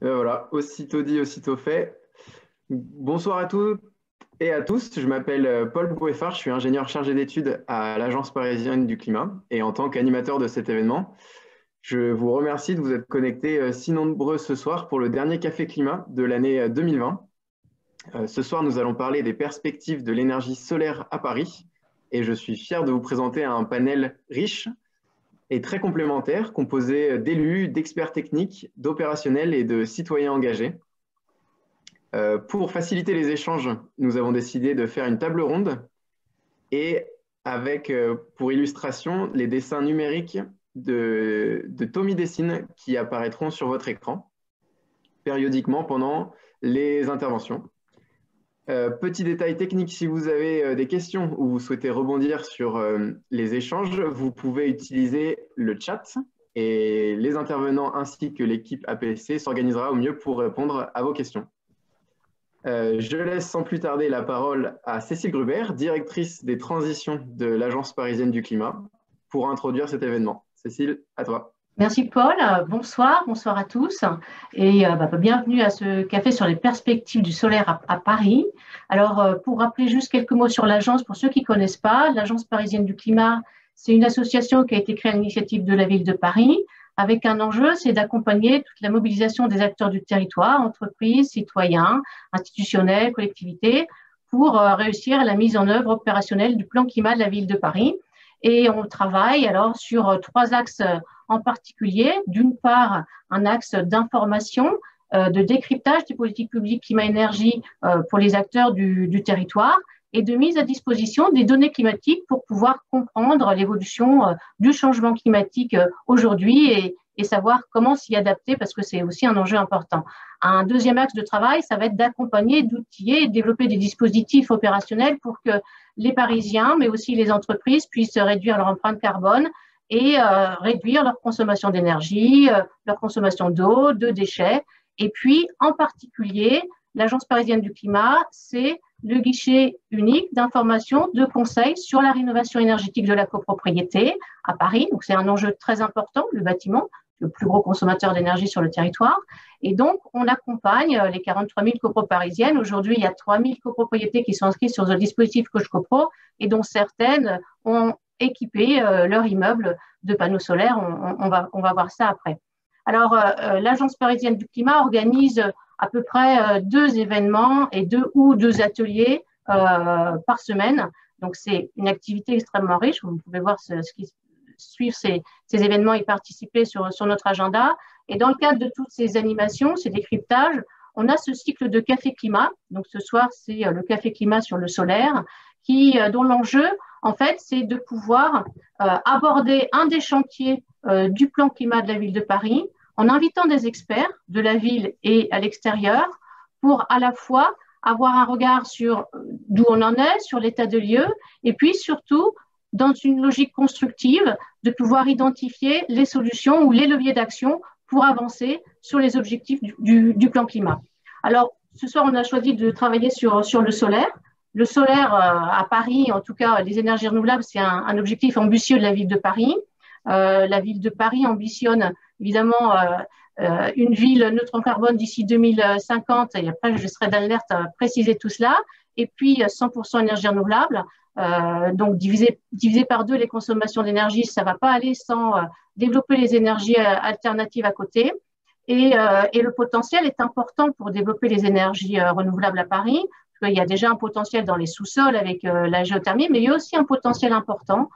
Voilà, aussitôt dit, aussitôt fait. Bonsoir à toutes et à tous. Je m'appelle Paul Boueffard, je suis ingénieur chargé d'études à l'Agence parisienne du climat et en tant qu'animateur de cet événement, je vous remercie de vous être connectés si nombreux ce soir pour le dernier Café Climat de l'année 2020. Ce soir, nous allons parler des perspectives de l'énergie solaire à Paris et je suis fier de vous présenter un panel riche et très complémentaire composé d'élus, d'experts techniques, d'opérationnels et de citoyens engagés. Pour faciliter les échanges, nous avons décidé de faire une table ronde et avec pour illustration les dessins numériques de Tommy Dessine qui apparaîtront sur votre écran périodiquement pendant les interventions. Petit détail technique, si vous avez des questions ou vous souhaitez rebondir sur les échanges, vous pouvez utiliser le chat et les intervenants ainsi que l'équipe APC s'organisera au mieux pour répondre à vos questions. Je laisse sans plus tarder la parole à Cécile Gruber, directrice des transitions de l'Agence parisienne du climat, pour introduire cet événement. Cécile, à toi. Merci Paul, bonsoir à tous et bienvenue à ce café sur les perspectives du solaire à Paris. Alors pour rappeler juste quelques mots sur l'agence, pour ceux qui ne connaissent pas, l'Agence parisienne du climat, c'est une association qui a été créée à l'initiative de la ville de Paris avec un enjeu, c'est d'accompagner toute la mobilisation des acteurs du territoire, entreprises, citoyens, institutionnels, collectivités, pour réussir la mise en œuvre opérationnelle du plan climat de la ville de Paris. Et on travaille alors sur trois axes en particulier. D'une part, un axe d'information, de décryptage des politiques publiques climat-énergie pour les acteurs du territoire et de mise à disposition des données climatiques pour pouvoir comprendre l'évolution du changement climatique aujourd'hui et savoir comment s'y adapter parce que c'est aussi un enjeu important. Un deuxième axe de travail, ça va être d'accompagner, d'outiller et de développer des dispositifs opérationnels pour que les Parisiens, mais aussi les entreprises puissent réduire leur empreinte carbone et réduire leur consommation d'énergie, leur consommation d'eau, de déchets. Et puis, en particulier, l'Agence parisienne du climat, c'est le guichet unique d'information, de conseils sur la rénovation énergétique de la copropriété à Paris. Donc, c'est un enjeu très important, le bâtiment, le plus gros consommateur d'énergie sur le territoire. Et donc, on accompagne les 43 000 copros parisiennes. Aujourd'hui, il y a 3 000 copropriétés qui sont inscrites sur le dispositif CoachCopro et dont certaines ont équipé leur immeuble de panneaux solaires. On va voir ça après. Alors, l'Agence parisienne du climat organise à peu près 2 événements et 2 ateliers par semaine. Donc, c'est une activité extrêmement riche. Vous pouvez voir ce qui suivre ces événements et participer sur notre agenda. Et dans le cadre de toutes ces animations, ces décryptages, on a ce cycle de café climat. Donc, ce soir, c'est le café climat sur le solaire, dont l'enjeu, en fait, c'est de pouvoir aborder un des chantiers du plan climat de la ville de Paris en invitant des experts de la ville et à l'extérieur pour à la fois avoir un regard sur d'où on en est, sur l'état de lieu, et puis surtout, dans une logique constructive, de pouvoir identifier les solutions ou les leviers d'action pour avancer sur les objectifs du plan climat. Alors, ce soir, on a choisi de travailler sur le solaire. Le solaire à Paris, en tout cas, les énergies renouvelables, c'est un objectif ambitieux de la ville de Paris. La ville de Paris ambitionne évidemment une ville neutre en carbone d'ici 2050, et après je serai d'alerte à préciser tout cela, et puis 100% énergie renouvelable, donc diviser par 2 les consommations d'énergie, ça ne va pas aller sans développer les énergies alternatives à côté, et le potentiel est important pour développer les énergies renouvelables à Paris, parce qu'il y a déjà un potentiel dans les sous-sols avec la géothermie, mais il y a aussi un potentiel important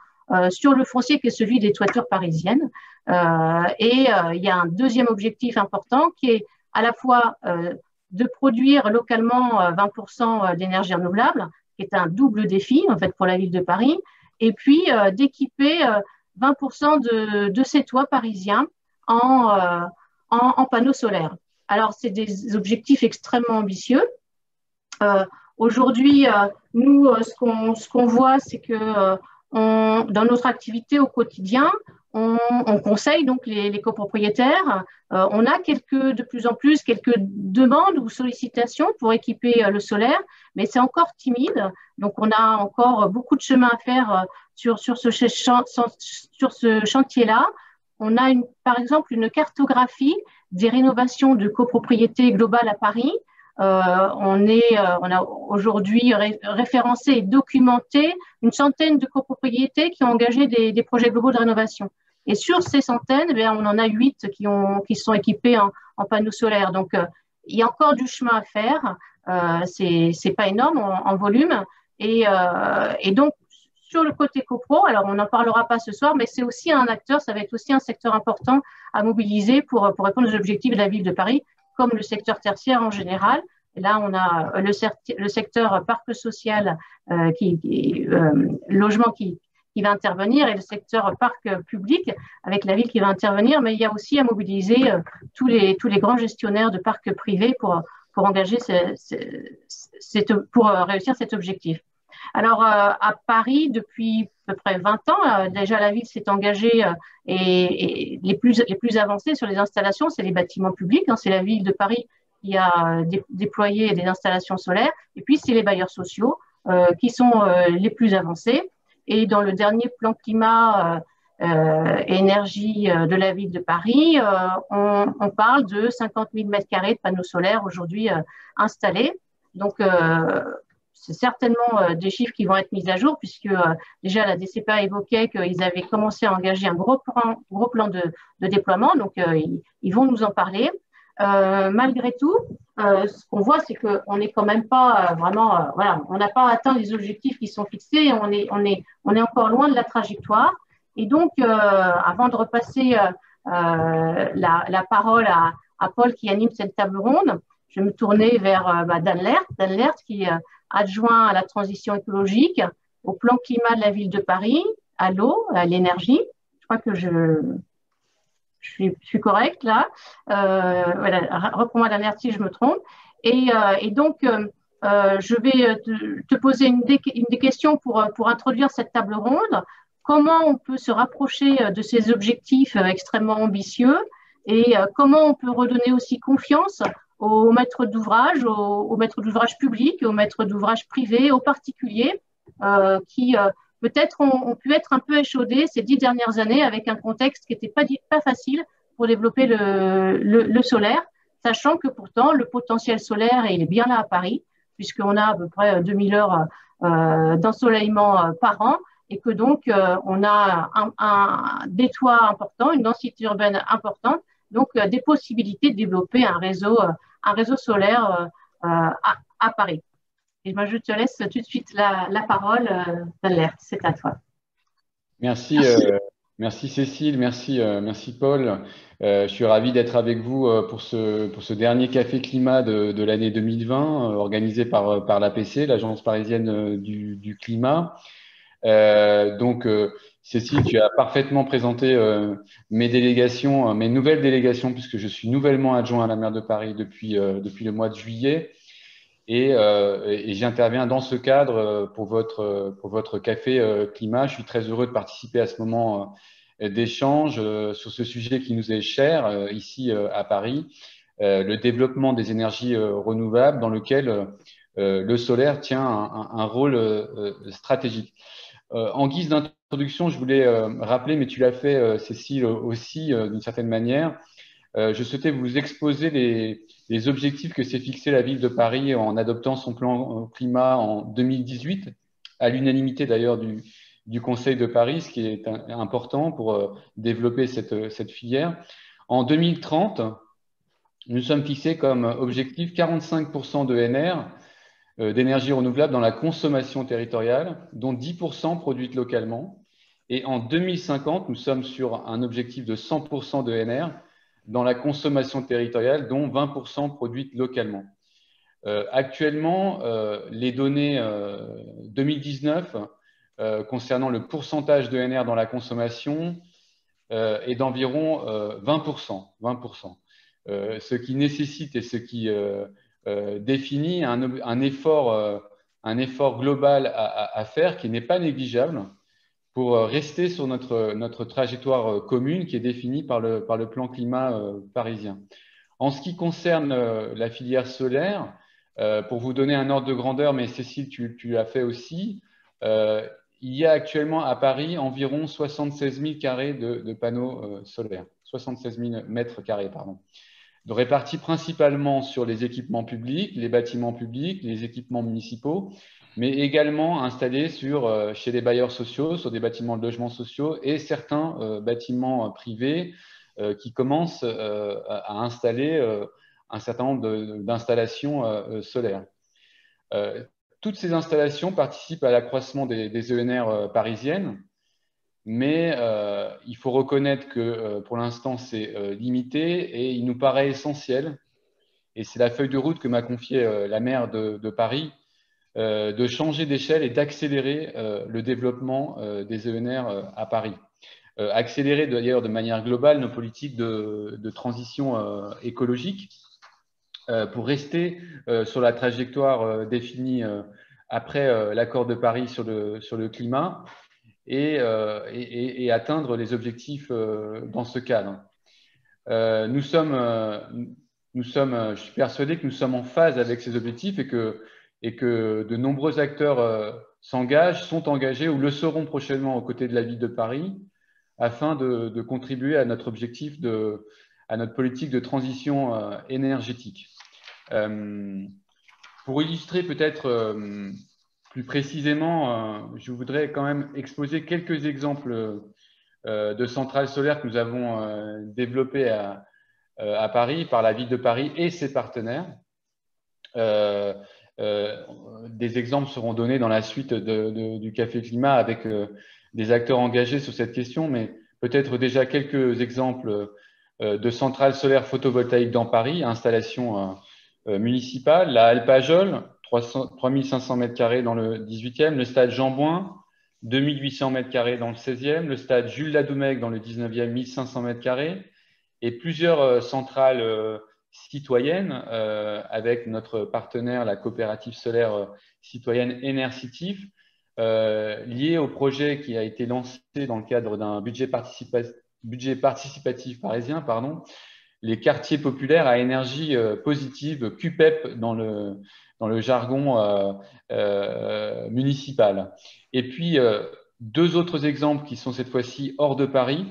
sur le foncier qui est celui des toitures parisiennes. Il y a un deuxième objectif important qui est à la fois de produire localement 20% d'énergie renouvelable, qui est un double défi en fait pour la ville de Paris, et puis d'équiper 20% de ces toits parisiens en panneaux solaires. Alors, c'est des objectifs extrêmement ambitieux. Aujourd'hui, nous, ce qu'on voit, c'est que dans notre activité au quotidien, on conseille donc les copropriétaires. On a de plus en plus quelques demandes ou sollicitations pour équiper le solaire, mais c'est encore timide. Donc, on a encore beaucoup de chemin à faire sur ce chantier-là. On a par exemple une cartographie des rénovations de copropriété globale à Paris. On a aujourd'hui référencé et documenté une centaine de copropriétés qui ont engagé des projets globaux de rénovation. Et sur ces centaines, eh bien, on en a 8 qui sont équipés en panneaux solaires. Donc, il y a encore du chemin à faire. C'est pas énorme en volume. Et donc, sur le côté copro, alors on n'en parlera pas ce soir, mais c'est aussi un acteur, ça va être aussi un secteur important à mobiliser pour répondre aux objectifs de la ville de Paris, comme le secteur tertiaire en général. Et là, on a le secteur parc social, logement qui va intervenir, et le secteur parc public avec la ville qui va intervenir, mais il y a aussi à mobiliser tous les grands gestionnaires de parcs privés pour engager pour réussir cet objectif. Alors, à Paris, depuis à peu près 20 ans, déjà la ville s'est engagée et les plus avancés sur les installations, c'est les bâtiments publics. C'est la ville de Paris qui a déployé des installations solaires. Et puis, c'est les bailleurs sociaux qui sont les plus avancés. Et dans le dernier plan climat et énergie de la ville de Paris, on parle de 50 000 mètres carrés de panneaux solaires aujourd'hui installés. Donc, c'est certainement des chiffres qui vont être mis à jour, puisque déjà la DCPA évoquait qu'ils avaient commencé à engager un gros plan de déploiement, donc ils vont nous en parler. Malgré tout, ce qu'on voit, c'est qu'on n'est quand même pas vraiment, voilà, on n'a pas atteint les objectifs qui sont fixés, on est encore loin de la trajectoire. Et donc, avant de repasser la parole à Paul qui anime cette table ronde, je vais me tourner vers Dan Lert, qui est adjoint à la transition écologique, au plan climat de la ville de Paris, à l'eau, à l'énergie. Je crois que je suis correcte là. Voilà, reprends-moi Dan Lert si je me trompe. Et donc, je vais te poser des questions pour introduire cette table ronde. Comment on peut se rapprocher de ces objectifs extrêmement ambitieux et comment on peut redonner aussi confiance aux maîtres d'ouvrage, aux maîtres d'ouvrage publics, aux maîtres d'ouvrage privés, aux particuliers qui peut-être ont pu être un peu échaudés ces 10 dernières années avec un contexte qui n'était pas facile pour développer le solaire, sachant que pourtant le potentiel solaire, il est bien là à Paris, puisqu'on a à peu près 2000 heures d'ensoleillement par an, et que donc on a des toits importants, une densité urbaine importante, donc des possibilités de développer un réseau solaire à Paris. Et moi, je te laisse tout de suite la parole, Dan. C'est à toi. Merci, merci Cécile, merci Paul. Je suis ravi d'être avec vous pour ce dernier café climat de l'année 2020, organisé par l'APC, l'Agence parisienne du climat. Cécile, tu as parfaitement présenté mes délégations, mes nouvelles délégations, puisque je suis nouvellement adjoint à la maire de Paris depuis le mois de juillet. Et j'interviens dans ce cadre pour votre café climat. Je suis très heureux de participer à ce moment d'échange sur ce sujet qui nous est cher ici à Paris, le développement des énergies renouvelables, dans lequel le solaire tient un rôle stratégique. En guise d'introduction, je voulais rappeler, mais tu l'as fait, Cécile, aussi, d'une certaine manière. Je souhaitais vous exposer les objectifs que s'est fixé la ville de Paris en adoptant son plan climat en 2018, à l'unanimité d'ailleurs du Conseil de Paris, ce qui est important pour développer cette filière. En 2030, nous sommes fixés comme objectif 45% d'ENR, d'énergie renouvelable dans la consommation territoriale, dont 10% produite localement. Et en 2050, nous sommes sur un objectif de 100% d'ENR dans la consommation territoriale, dont 20% produite localement. Actuellement, les données 2019 concernant le pourcentage d'ENR dans la consommation est d'environ 20%. Ce qui nécessite et ce qui définit un effort global à faire qui n'est pas négligeable pour rester sur notre trajectoire commune qui est définie par le plan climat parisien. En ce qui concerne la filière solaire, pour vous donner un ordre de grandeur, mais Cécile, tu l'as fait aussi, il y a actuellement à Paris environ 76 000 carrés de panneaux solaires, 76 000 mètres carrés, pardon. répartis principalement sur les équipements publics, les bâtiments publics, les équipements municipaux, mais également installés chez les bailleurs sociaux, sur des bâtiments de logements sociaux et certains bâtiments privés qui commencent à installer un certain nombre d'installations solaires. Toutes ces installations participent à l'accroissement des ENR parisiennes, mais il faut reconnaître que pour l'instant, c'est limité et il nous paraît essentiel, et c'est la feuille de route que m'a confiée la maire de Paris, de changer d'échelle et d'accélérer le développement des ENR à Paris. Accélérer d'ailleurs de manière globale nos politiques de transition écologique pour rester sur la trajectoire définie après l'accord de Paris sur le climat et atteindre les objectifs dans ce cadre. Je suis persuadé que nous sommes en phase avec ces objectifs et que de nombreux acteurs sont engagés ou le seront prochainement aux côtés de la ville de Paris afin de contribuer à notre objectif, à notre politique de transition énergétique. Pour illustrer peut-être plus précisément, je voudrais quand même exposer quelques exemples de centrales solaires que nous avons développées à Paris par la ville de Paris et ses partenaires. Des exemples seront donnés dans la suite du Café Climat avec des acteurs engagés sur cette question, mais peut-être déjà quelques exemples de centrales solaires photovoltaïques dans Paris, installation municipale, la Alpajol, 3500 m² dans le 18e, le stade Jean-Bouin, 2800 m² dans le 16e, le stade Jules Ladoumec dans le 19e, 1500 m², et plusieurs centrales citoyennes avec notre partenaire, la coopérative solaire citoyenne Enercitif, liée au projet qui a été lancé dans le cadre d'un budget participatif parisien, les quartiers populaires à énergie positive, QPEP dans le jargon municipal. Et puis, deux autres exemples qui sont cette fois-ci hors de Paris,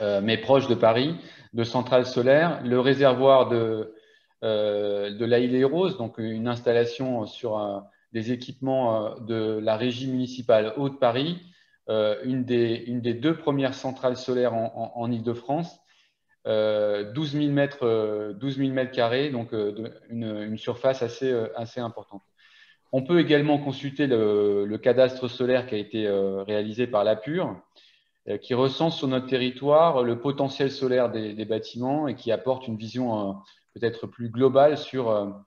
mais proches de Paris, de centrales solaires. Le réservoir de l'Aïle-et-Rose, donc une installation sur des équipements de la régie municipale Hauts-de-Paris, une des deux premières centrales solaires en Île-de-France, 12 000 m², donc une surface assez importante. On peut également consulter le cadastre solaire qui a été réalisé par l'APUR, qui recense sur notre territoire le potentiel solaire des bâtiments et qui apporte une vision peut-être plus globale sur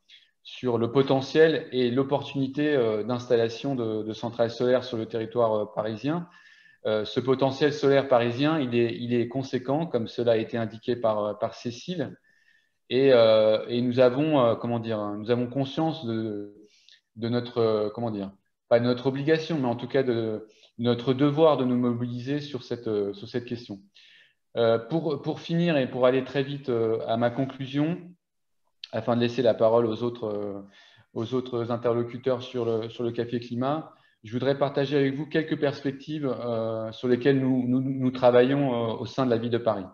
le potentiel et l'opportunité d'installation de centrales solaires sur le territoire parisien. Ce potentiel solaire parisien, il est conséquent, comme cela a été indiqué par Cécile, et nous avons, nous avons conscience de notre, pas de notre obligation, mais en tout cas de notre devoir de nous mobiliser sur cette question. Pour finir et pour aller très vite à ma conclusion, afin de laisser la parole aux autres interlocuteurs sur le Café Climat, je voudrais partager avec vous quelques perspectives sur lesquelles nous travaillons au sein de la ville de Paris.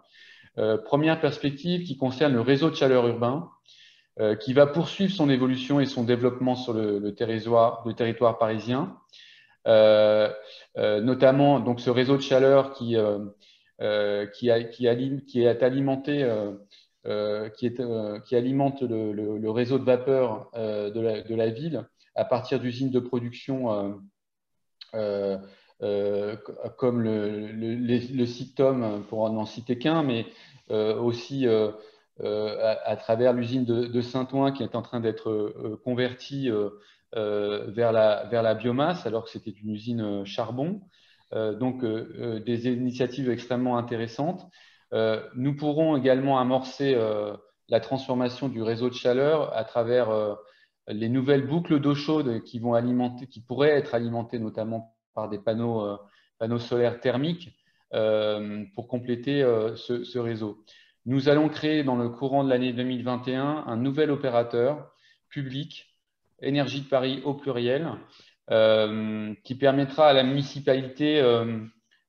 Première perspective qui concerne le réseau de chaleur urbain, qui va poursuivre son évolution et son développement sur le territoire parisien. Notamment donc ce réseau de chaleur qui alimente le réseau de vapeur de la ville à partir d'usines de production comme le Sictom, pour n'en citer qu'un, mais aussi à travers l'usine de Saint-Ouen qui est en train d'être convertie vers la biomasse, alors que c'était une usine charbon. Donc, des initiatives extrêmement intéressantes. Nous pourrons également amorcer la transformation du réseau de chaleur à travers les nouvelles boucles d'eau chaude qui pourraient être alimentées notamment par des panneaux solaires thermiques pour compléter ce réseau. Nous allons créer dans le courant de l'année 2021 un nouvel opérateur public, Énergie de Paris au pluriel, qui permettra à la municipalité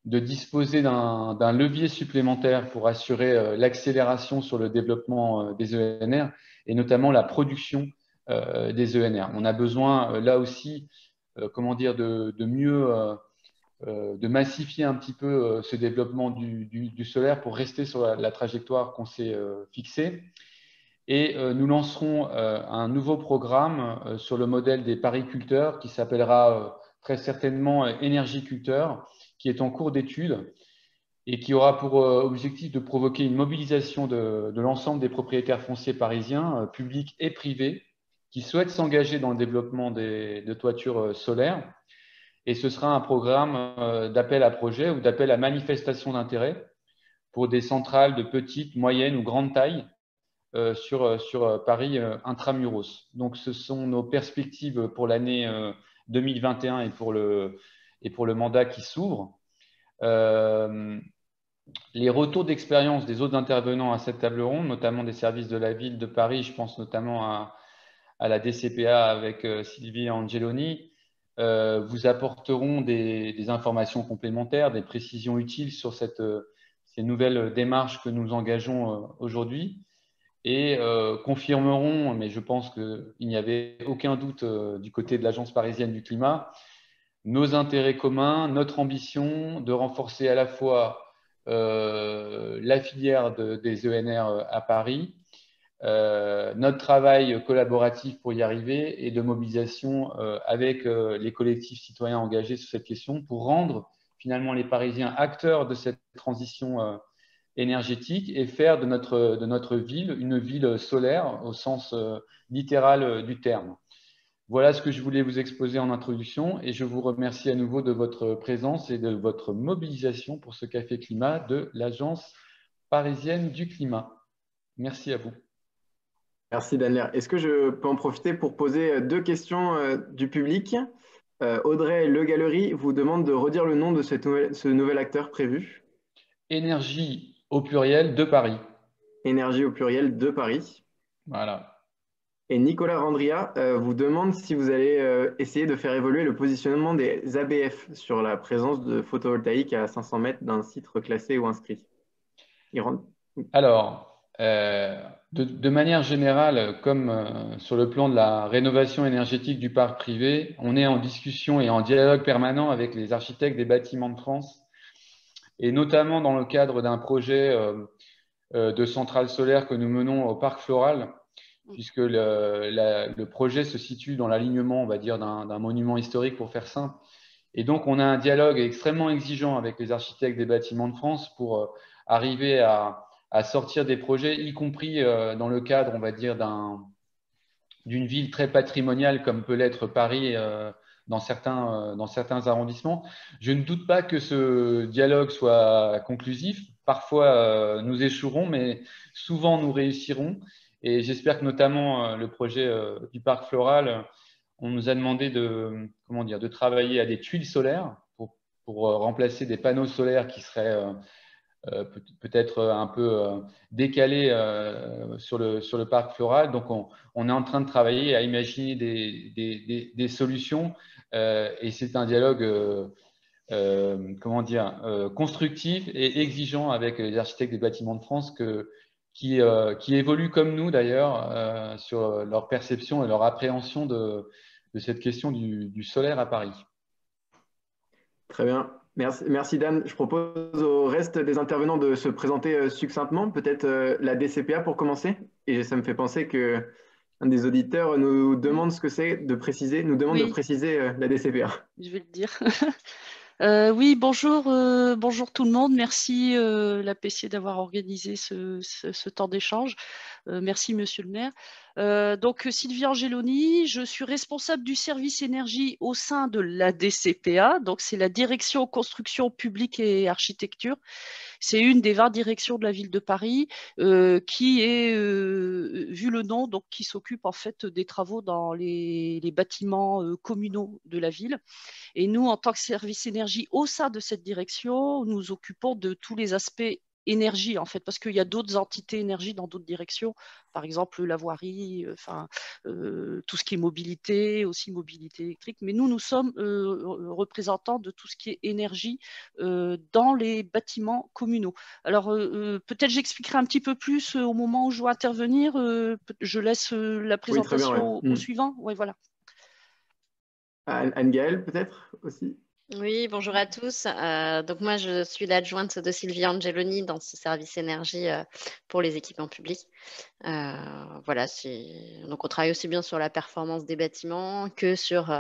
de disposer d'un levier supplémentaire pour assurer l'accélération sur le développement des ENR et notamment la production des ENR. On a besoin là aussi, comment dire, de mieux, de massifier un petit peu ce développement du solaire pour rester sur la trajectoire qu'on s'est fixée. Et nous lancerons un nouveau programme sur le modèle des pariculteurs qui s'appellera très certainement Énergiculteur, qui est en cours d'étude et qui aura pour objectif de provoquer une mobilisation de l'ensemble des propriétaires fonciers parisiens, publics et privés, qui souhaitent s'engager dans le développement de toitures solaires. Et ce sera un programme d'appel à projet ou d'appel à manifestation d'intérêt pour des centrales de petite, moyenne ou grande taille sur Paris intramuros. Donc, ce sont nos perspectives pour l'année 2021 et pour le mandat qui s'ouvre. Les retours d'expérience des autres intervenants à cette table ronde, notamment des services de la ville de Paris, je pense notamment à la DCPA avec Sylvie Angeloni, vous apporteront des informations complémentaires, des précisions utiles sur ces nouvelles démarches que nous engageons aujourd'hui et confirmeront, mais je pense qu'il n'y avait aucun doute du côté de l'Agence parisienne du climat, nos intérêts communs, notre ambition de renforcer à la fois la filière des ENR à Paris, notre travail collaboratif pour y arriver et de mobilisation avec les collectifs citoyens engagés sur cette question pour rendre finalement les Parisiens acteurs de cette transition énergétique et faire de notre ville une ville solaire au sens littéral du terme. Voilà ce que je voulais vous exposer en introduction et je vous remercie à nouveau de votre présence et de votre mobilisation pour ce Café Climat de l'Agence parisienne du climat. Merci à vous. Merci Daniel. Est-ce que je peux en profiter pour poser deux questions du public? Audrey Le Galerie vous demande de redire le nom de ce nouvel acteur prévu. Énergie au pluriel de Paris. Énergie au pluriel de Paris. Voilà. Et Nicolas Randria vous demande si vous allez essayer de faire évoluer le positionnement des ABF sur la présence de photovoltaïque à 500 mètres d'un site reclassé ou inscrit. Alors, de manière générale, comme sur le plan de la rénovation énergétique du parc privé, on est en discussion et en dialogue permanent avec les architectes des bâtiments de France, et notamment dans le cadre d'un projet de centrale solaire que nous menons au parc Floral, puisque le projet se situe dans l'alignement, on va dire, d'un monument historique, pour faire simple. Et donc, on a un dialogue extrêmement exigeant avec les architectes des bâtiments de France pour arriver à sortir des projets, y compris dans le cadre, on va dire, d'une ville très patrimoniale comme peut l'être Paris dans certains arrondissements. Je ne doute pas que ce dialogue soit conclusif. Parfois, nous échouerons, mais souvent, nous réussirons. Et j'espère que notamment le projet du parc Floral, on nous a demandé de travailler à des tuiles solaires pour remplacer des panneaux solaires qui seraient peut-être un peu décalés sur le parc Floral. Donc, on est en train de travailler à imaginer des solutions et c'est un dialogue constructif et exigeant avec les architectes des bâtiments de France qui évoluent comme nous d'ailleurs sur leur perception et leur appréhension de cette question du solaire à Paris. Très bien. Merci Dan. Je propose au reste des intervenants de se présenter succinctement, peut-être la DCPA pour commencer. Et ça me fait penser qu'un des auditeurs nous demande ce que c'est de préciser, nous demande de préciser la DCPA. Je vais le dire. Oui, bonjour tout le monde. Merci l'APC d'avoir organisé ce temps d'échange. Merci Monsieur le maire. Donc Sylvie Angeloni, je suis responsable du service énergie au sein de la DCPA. Donc c'est la direction construction publique et architecture. C'est une des 20 directions de la ville de Paris qui est, vu le nom, donc qui s'occupe en fait des travaux dans les bâtiments communaux de la ville. Et nous, en tant que service énergie au sein de cette direction, nous occupons de tous les aspects énergie, en fait, parce qu'il y a d'autres entités énergie dans d'autres directions, par exemple la voirie, tout ce qui est mobilité, aussi mobilité électrique. Mais nous sommes représentants de tout ce qui est énergie dans les bâtiments communaux. Alors, peut-être j'expliquerai un petit peu plus au moment où je dois intervenir. Je laisse la présentation très bien, au suivant. Oui, voilà. Anne-Gaëlle, peut-être aussi? Oui, bonjour à tous. Donc moi, je suis l'adjointe de Sylvie Angeloni dans ce service énergie pour les équipements publics. Voilà, donc on travaille aussi bien sur la performance des bâtiments que sur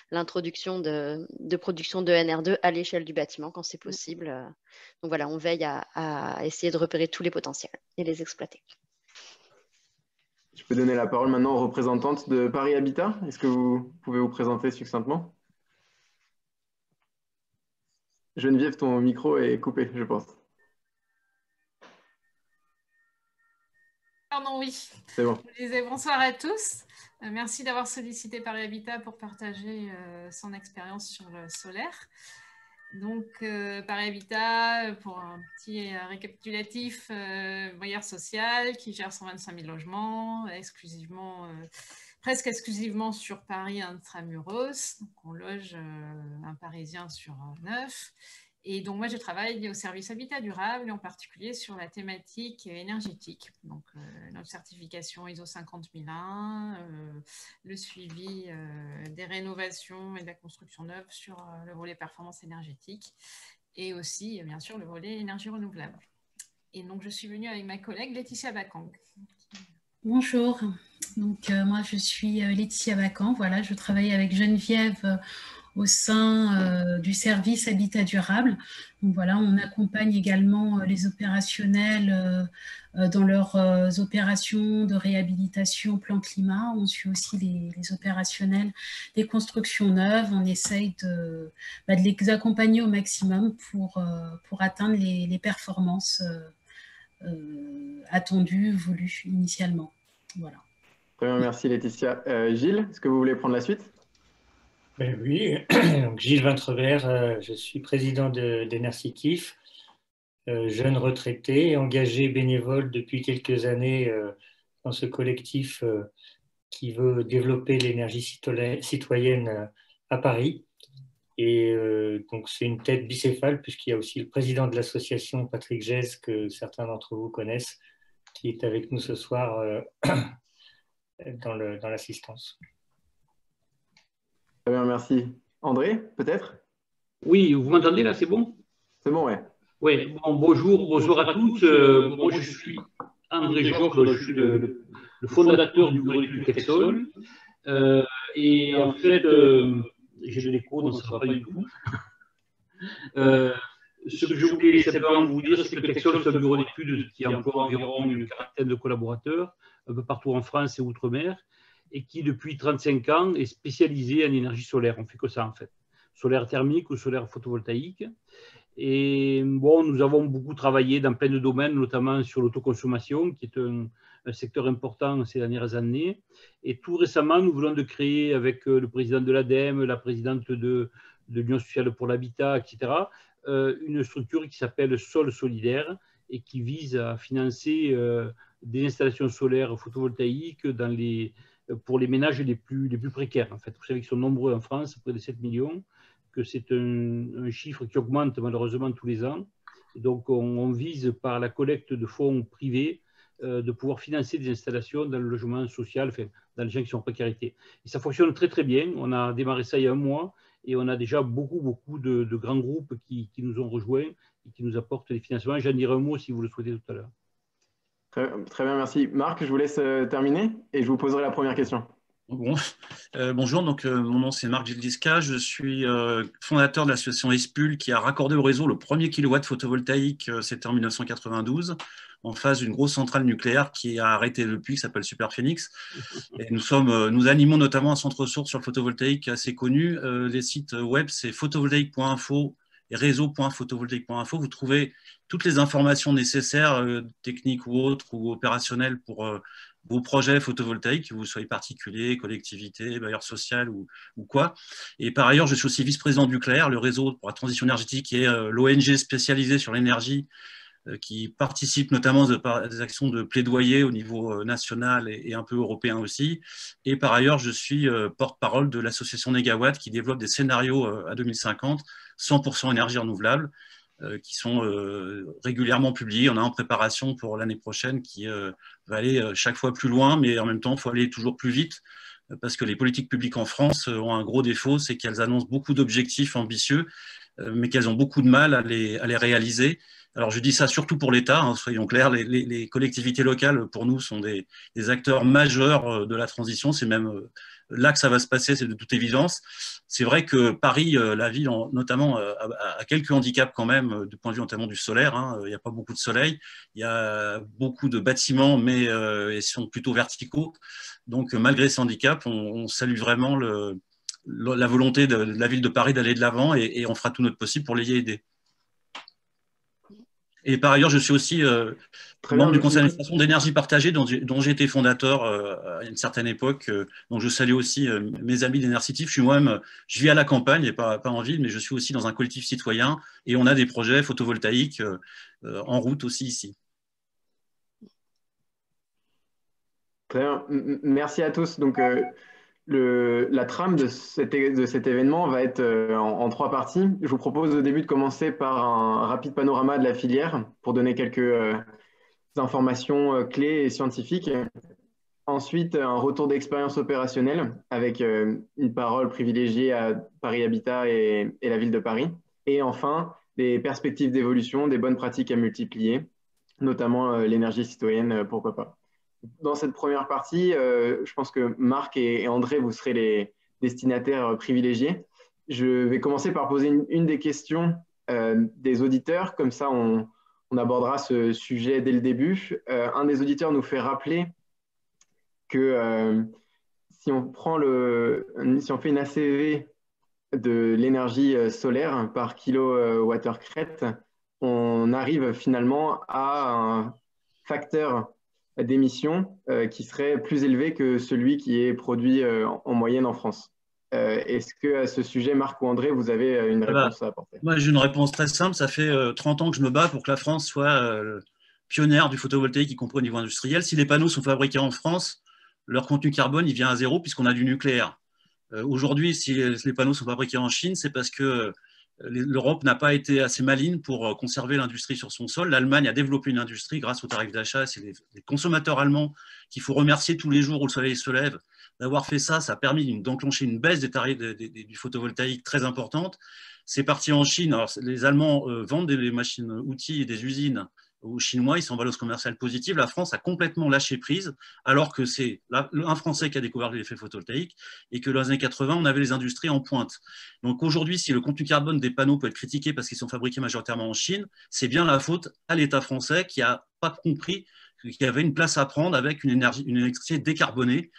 l'introduction de production de NR2 à l'échelle du bâtiment quand c'est possible. Donc voilà, on veille à essayer de repérer tous les potentiels et les exploiter. Je peux donner la parole maintenant aux représentantes de Paris Habitat. Est-ce que vous pouvez vous présenter succinctement? Geneviève, ton micro est coupé, je pense. Pardon, oui. C'est bon. Je disais bonsoir à tous. Merci d'avoir sollicité Paris Habitat pour partager son expérience sur le solaire. Donc, Paris Habitat, pour un petit récapitulatif, bailleur social qui gère 125 000 logements, presque exclusivement sur Paris intramuros. Donc, on loge un Parisien sur 9. Et donc, moi, je travaille au service Habitat Durable, et en particulier sur la thématique énergétique. Donc, notre certification ISO 50001, le suivi des rénovations et de la construction neuve sur le volet performance énergétique, et aussi, bien sûr, le volet énergie renouvelable. Et donc, je suis venue avec ma collègue Laetitia Bacang. Bonjour, donc moi je suis Laetitia Bacang, voilà, je travaille avec Geneviève au sein du service Habitat Durable. Donc voilà, on accompagne également les opérationnels dans leurs opérations de réhabilitation plan climat. On suit aussi les opérationnels des constructions neuves. On essaye de les accompagner au maximum pour atteindre les performances attendues, voulues initialement. Voilà. Très bien, merci Laetitia. Gilles, est-ce que vous voulez prendre la suite? Oui, donc, Gilles Vintrevert, je suis président d'Enercitif, jeune retraité, engagé bénévole depuis quelques années dans ce collectif qui veut développer l'énergie citoyenne à Paris. Et donc c'est une tête bicéphale puisqu'il y a aussi le président de l'association, Patrick Gèze, que certains d'entre vous connaissent, qui est avec nous ce soir dans l'assistance. Très bien, merci. André, peut-être? Oui, vous m'entendez là, c'est bon? C'est bon, ouais. Oui, bon, bonjour à tous. Moi, je suis André Jocle, je suis le fondateur du bureau d'études Texol. Et en fait, j'ai de l'écho, donc ça ne va pas du tout. Ce que je voulais simplement vous dire, c'est que Texol, c'est un bureau d'études qui emploie environ une quarantaine de collaborateurs, un peu partout en France et outre-mer, et qui, depuis 35 ans, est spécialisé en énergie solaire. On ne fait que ça, en fait. Solaire thermique ou solaire photovoltaïque. Et bon, nous avons beaucoup travaillé dans plein de domaines, notamment sur l'autoconsommation, qui est un secteur important ces dernières années. Et tout récemment, nous venons de créer, avec le président de l'ADEME, la présidente de l'Union sociale pour l'habitat, etc., une structure qui s'appelle Sol Solidaire et qui vise à financer des installations solaires photovoltaïques pour les ménages les plus précaires. En fait, vous savez qu'ils sont nombreux en France, près de 7 millions, que c'est un chiffre qui augmente malheureusement tous les ans. Et donc, on vise par la collecte de fonds privés de pouvoir financer des installations dans le logement social, enfin, dans les gens qui sont en précarité. Et ça fonctionne très, très bien. On a démarré ça il y a un mois et on a déjà beaucoup de grands groupes qui nous ont rejoints et qui nous apportent des financements. J'en dirai un mot si vous le souhaitez tout à l'heure. Très bien, merci. Marc, je vous laisse terminer et je vous poserai la première question. Bon. Bonjour, donc, mon nom c'est Marc Gildisca, je suis fondateur de l'association ESPUL qui a raccordé au réseau le premier kilowatt photovoltaïque, c'était en 1992, en face d'une grosse centrale nucléaire qui a arrêté depuis, qui s'appelle Superphénix. Et nous animons notamment un centre ressources sur le photovoltaïque assez connu. Les sites web, c'est photovoltaïque.info et réseau.photovoltaïque.info. Vous trouvez toutes les informations nécessaires, techniques ou autres, ou opérationnelles pour vos projets photovoltaïques, que vous soyez particulier, collectivité, bailleur social ou quoi. Et par ailleurs, je suis aussi vice-président du CLAIR, le réseau pour la transition énergétique, qui est l'ONG spécialisée sur l'énergie qui participe notamment par des actions de plaidoyer au niveau national et un peu européen aussi. Et par ailleurs, je suis porte-parole de l'association Negawatt qui développe des scénarios à 2050, 100% énergie renouvelable, qui sont régulièrement publiés. On a en préparation pour l'année prochaine qui va aller chaque fois plus loin, mais en même temps, il faut aller toujours plus vite parce que les politiques publiques en France ont un gros défaut, c'est qu'elles annoncent beaucoup d'objectifs ambitieux, mais qu'elles ont beaucoup de mal à les réaliser. Alors, je dis ça surtout pour l'État, hein, soyons clairs, les collectivités locales, pour nous, sont des acteurs majeurs de la transition. C'est même là que ça va se passer, c'est de toute évidence. C'est vrai que Paris, la ville, notamment, a quelques handicaps quand même, du point de vue notamment du solaire. Hein. Il n'y a pas beaucoup de soleil. Il y a beaucoup de bâtiments, mais ils sont plutôt verticaux. Donc, malgré ces handicaps, on salue vraiment la volonté de la ville de Paris d'aller de l'avant et on fera tout notre possible pour les y aider. Et par ailleurs, je suis aussi membre du conseil d'administration d'énergie partagée dont j'ai été fondateur à une certaine époque. Donc, je salue aussi mes amis d'Enercitif. Je vis à la campagne et pas en ville, mais je suis aussi dans un collectif citoyen et on a des projets photovoltaïques en route aussi ici. Très bien. Merci à tous. Donc, la trame de cet événement va être en 3 parties. Je vous propose au début de commencer par un rapide panorama de la filière pour donner quelques informations clés et scientifiques. Ensuite, un retour d'expérience opérationnelle avec une parole privilégiée à Paris Habitat et la ville de Paris. Et enfin, des perspectives d'évolution, des bonnes pratiques à multiplier, notamment l'énergie citoyenne, pourquoi pas. Dans cette première partie, je pense que Marc et André, vous serez les destinataires privilégiés. Je vais commencer par poser une des questions des auditeurs. Comme ça, on abordera ce sujet dès le début. Un des auditeurs nous fait rappeler que si on fait une ACV de l'énergie solaire par kilowattheure-crête, on arrive finalement à un facteur d'émissions qui serait plus élevé que celui qui est produit en moyenne en France. Est-ce que à ce sujet, Marc ou André, vous avez une réponse à apporter? Moi, j'ai une réponse très simple. Ça fait 30 ans que je me bats pour que la France soit pionnière du photovoltaïque, y compris au niveau industriel. Si les panneaux sont fabriqués en France, leur contenu carbone il vient à 0 puisqu'on a du nucléaire. Aujourd'hui, si les panneaux sont fabriqués en Chine, c'est parce que l'Europe n'a pas été assez maligne pour conserver l'industrie sur son sol. L'Allemagne a développé une industrie grâce aux tarifs d'achat. C'est les consommateurs allemands qu'il faut remercier tous les jours où le soleil se lève d'avoir fait ça. Ça a permis d'enclencher une baisse des tarifs du photovoltaïque très importante. C'est parti en Chine. Alors, les Allemands vendent des machines-outils et des usines aux Chinois, ils sont en balance commerciale positive. La France a complètement lâché prise, alors que c'est un Français qui a découvert l'effet photovoltaïque et que dans les années 80, on avait les industries en pointe. Donc aujourd'hui, si le contenu carbone des panneaux peut être critiqué parce qu'ils sont fabriqués majoritairement en Chine, c'est bien la faute à l'État français qui n'a pas compris qu'il y avait une place à prendre avec une électricité décarbonée.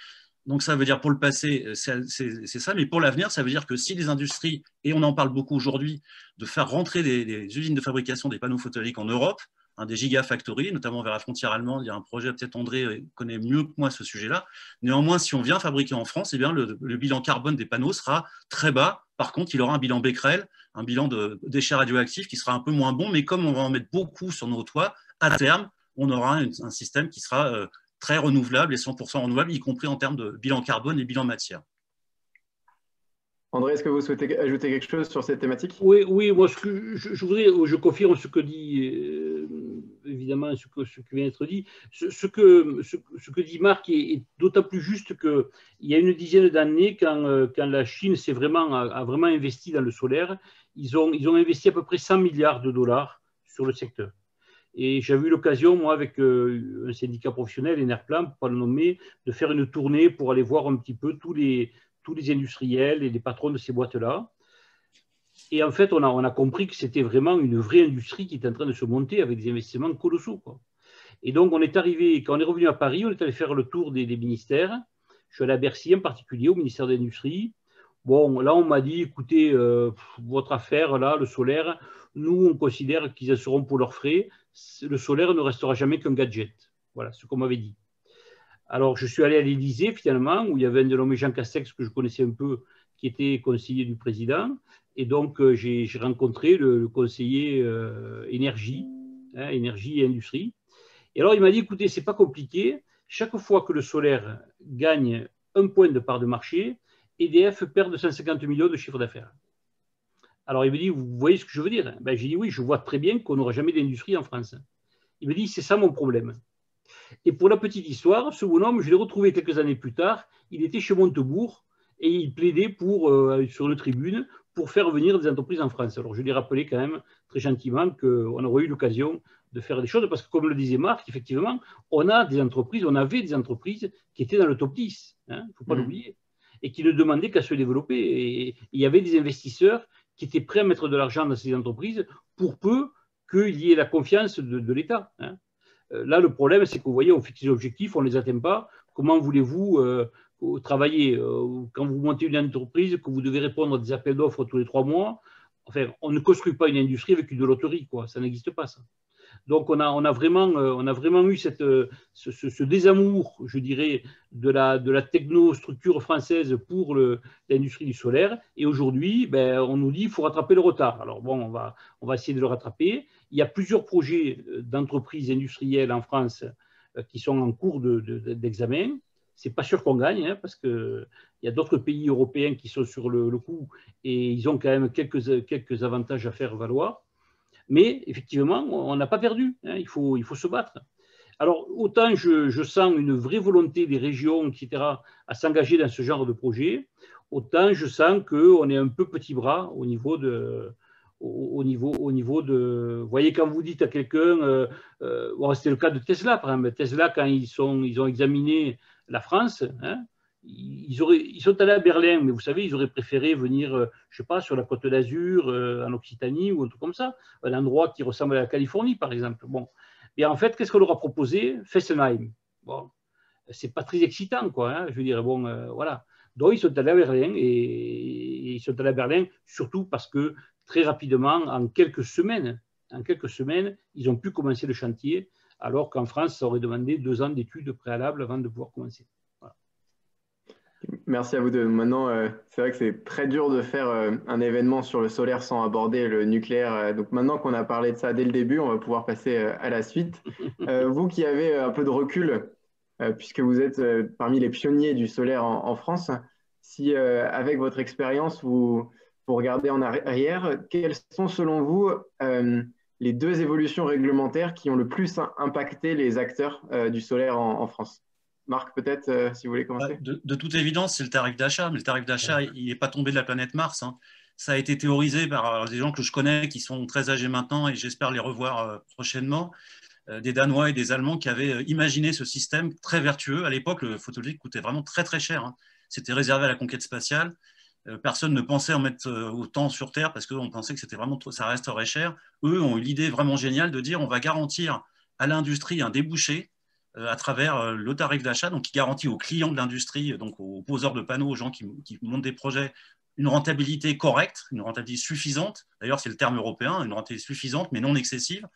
Donc ça veut dire pour le passé, c'est ça, mais pour l'avenir, ça veut dire que si les industries, et on en parle beaucoup aujourd'hui, de faire rentrer des usines de fabrication des panneaux photovoltaïques en Europe, des gigafactories, notamment vers la frontière allemande. Il y a un projet, peut-être André connaît mieux que moi ce sujet-là. Néanmoins, si on vient fabriquer en France, eh bien, le bilan carbone des panneaux sera très bas. Par contre, il aura un bilan Becquerel, un bilan de déchets radioactifs qui sera un peu moins bon. Mais comme on va en mettre beaucoup sur nos toits, à terme, on aura un système qui sera très renouvelable et 100% renouvelable, y compris en termes de bilan carbone et bilan matière. André, est-ce que vous souhaitez ajouter quelque chose sur cette thématique? Oui, moi je confirme ce que dit, évidemment, ce qui vient d'être dit. Ce que dit Marc est d'autant plus juste qu'il y a une dizaine d'années, quand la Chine a vraiment investi dans le solaire, ils ont investi à peu près 100 milliards de dollars sur le secteur. Et j'avais eu l'occasion, moi, avec un syndicat professionnel, Enerplan, pour ne pas le nommer, de faire une tournée pour aller voir un petit peu tous les industriels et les patrons de ces boîtes-là. Et en fait, on a compris que c'était vraiment une vraie industrie qui était en train de se monter avec des investissements colossaux, quoi. Et donc, quand on est revenu à Paris, on est allé faire le tour des ministères. Je suis allé à Bercy en particulier, au ministère de l'Industrie. Bon, là, on m'a dit, écoutez, votre affaire, là, le solaire, nous, on considère qu'ils en seront pour leurs frais. Le solaire ne restera jamais qu'un gadget. Voilà ce qu'on m'avait dit. Alors, je suis allé à l'Élysée, finalement, où il y avait un dénommé Jean Castex, que je connaissais un peu, qui était conseiller du président. Et donc, j'ai rencontré le conseiller énergie hein, énergie et industrie. Et alors, il m'a dit, écoutez, ce n'est pas compliqué. Chaque fois que le solaire gagne 1 point de part de marché, EDF perd 250 millions de chiffre d'affaires. Alors, il me dit, vous voyez ce que je veux dire? Ben, j'ai dit, oui, je vois très bien qu'on n'aura jamais d'industrie en France. Il me dit, c'est ça mon problème. Et pour la petite histoire, ce bonhomme, je l'ai retrouvé quelques années plus tard, il était chez Montebourg et il plaidait sur une tribune pour faire venir des entreprises en France. Alors, je lui ai rappelé quand même très gentiment qu'on aurait eu l'occasion de faire des choses parce que, comme le disait Marc, effectivement, on avait des entreprises qui étaient dans le top 10, il ne faut pas l'oublier, et qui ne demandaient qu'à se développer. Et il y avait des investisseurs qui étaient prêts à mettre de l'argent dans ces entreprises pour peu qu'il y ait la confiance de l'État. Là, le problème, c'est que vous voyez, on fixe des objectifs, on ne les atteint pas. Comment voulez-vous travailler quand vous montez une entreprise, que vous devez répondre à des appels d'offres tous les 3 mois? Enfin, on ne construit pas une industrie avec une loterie, quoi. Ça n'existe pas, ça. Donc, on a vraiment eu ce désamour, je dirais, de la technostructure française pour l'industrie du solaire. Et aujourd'hui, ben, on nous dit qu'il faut rattraper le retard. Alors, bon, on va essayer de le rattraper. Il y a plusieurs projets d'entreprises industrielles en France qui sont en cours d'examen. Ce n'est pas sûr qu'on gagne, hein, parce qu'il y a d'autres pays européens qui sont sur le coup et ils ont quand même quelques avantages à faire valoir. Mais effectivement, on n'a pas perdu, hein, il faut se battre. Alors, autant je sens une vraie volonté des régions, etc., à s'engager dans ce genre de projet, autant je sens qu'on est un peu petit bras au niveau de... Vous voyez, quand vous dites à quelqu'un, bon, c'était le cas de Tesla, par exemple. Tesla, quand ils ont examiné la France, hein, ils sont allés à Berlin, mais vous savez, ils auraient préféré venir, je ne sais pas, sur la Côte d'Azur, en Occitanie ou un truc comme ça, un endroit qui ressemble à la Californie, par exemple. Bon. Et en fait, qu'est-ce qu'on leur a proposé? Fessenheim. Bon, c'est pas très excitant, quoi. Hein, je veux dire, bon, voilà. Donc, ils sont allés à Berlin et ils sont allés à Berlin surtout parce que très rapidement, en quelques semaines, ils ont pu commencer le chantier, alors qu'en France, ça aurait demandé 2 ans d'études préalables avant de pouvoir commencer. Voilà. Merci à vous deux. Maintenant, c'est vrai que c'est très dur de faire un événement sur le solaire sans aborder le nucléaire. Donc maintenant qu'on a parlé de ça dès le début, on va pouvoir passer à la suite. Vous qui avez un peu de recul, puisque vous êtes parmi les pionniers du solaire en France, si avec votre expérience, vous regardez en arrière, quelles sont selon vous les 2 évolutions réglementaires qui ont le plus impacté les acteurs du solaire en France? Marc, peut-être, si vous voulez commencer. De toute évidence, c'est le tarif d'achat, mais le tarif d'achat, il n'est pas tombé de la planète Mars, hein. Ça a été théorisé par des gens que je connais qui sont très âgés maintenant et j'espère les revoir prochainement, des Danois et des Allemands qui avaient imaginé ce système très vertueux. À l'époque, le photovoltaïque coûtait vraiment très très cher, hein. C'était réservé à la conquête spatiale. Personne ne pensait en mettre autant sur Terre parce qu'on pensait que c'était vraiment ça resterait cher. Eux ont eu l'idée vraiment géniale de dire on va garantir à l'industrie un débouché à travers le tarif d'achat, donc qui garantit aux clients de l'industrie, donc aux poseurs de panneaux, aux gens qui montent des projets, une rentabilité correcte, une rentabilité suffisante. D'ailleurs, c'est le terme européen, une rentabilité suffisante mais non excessive.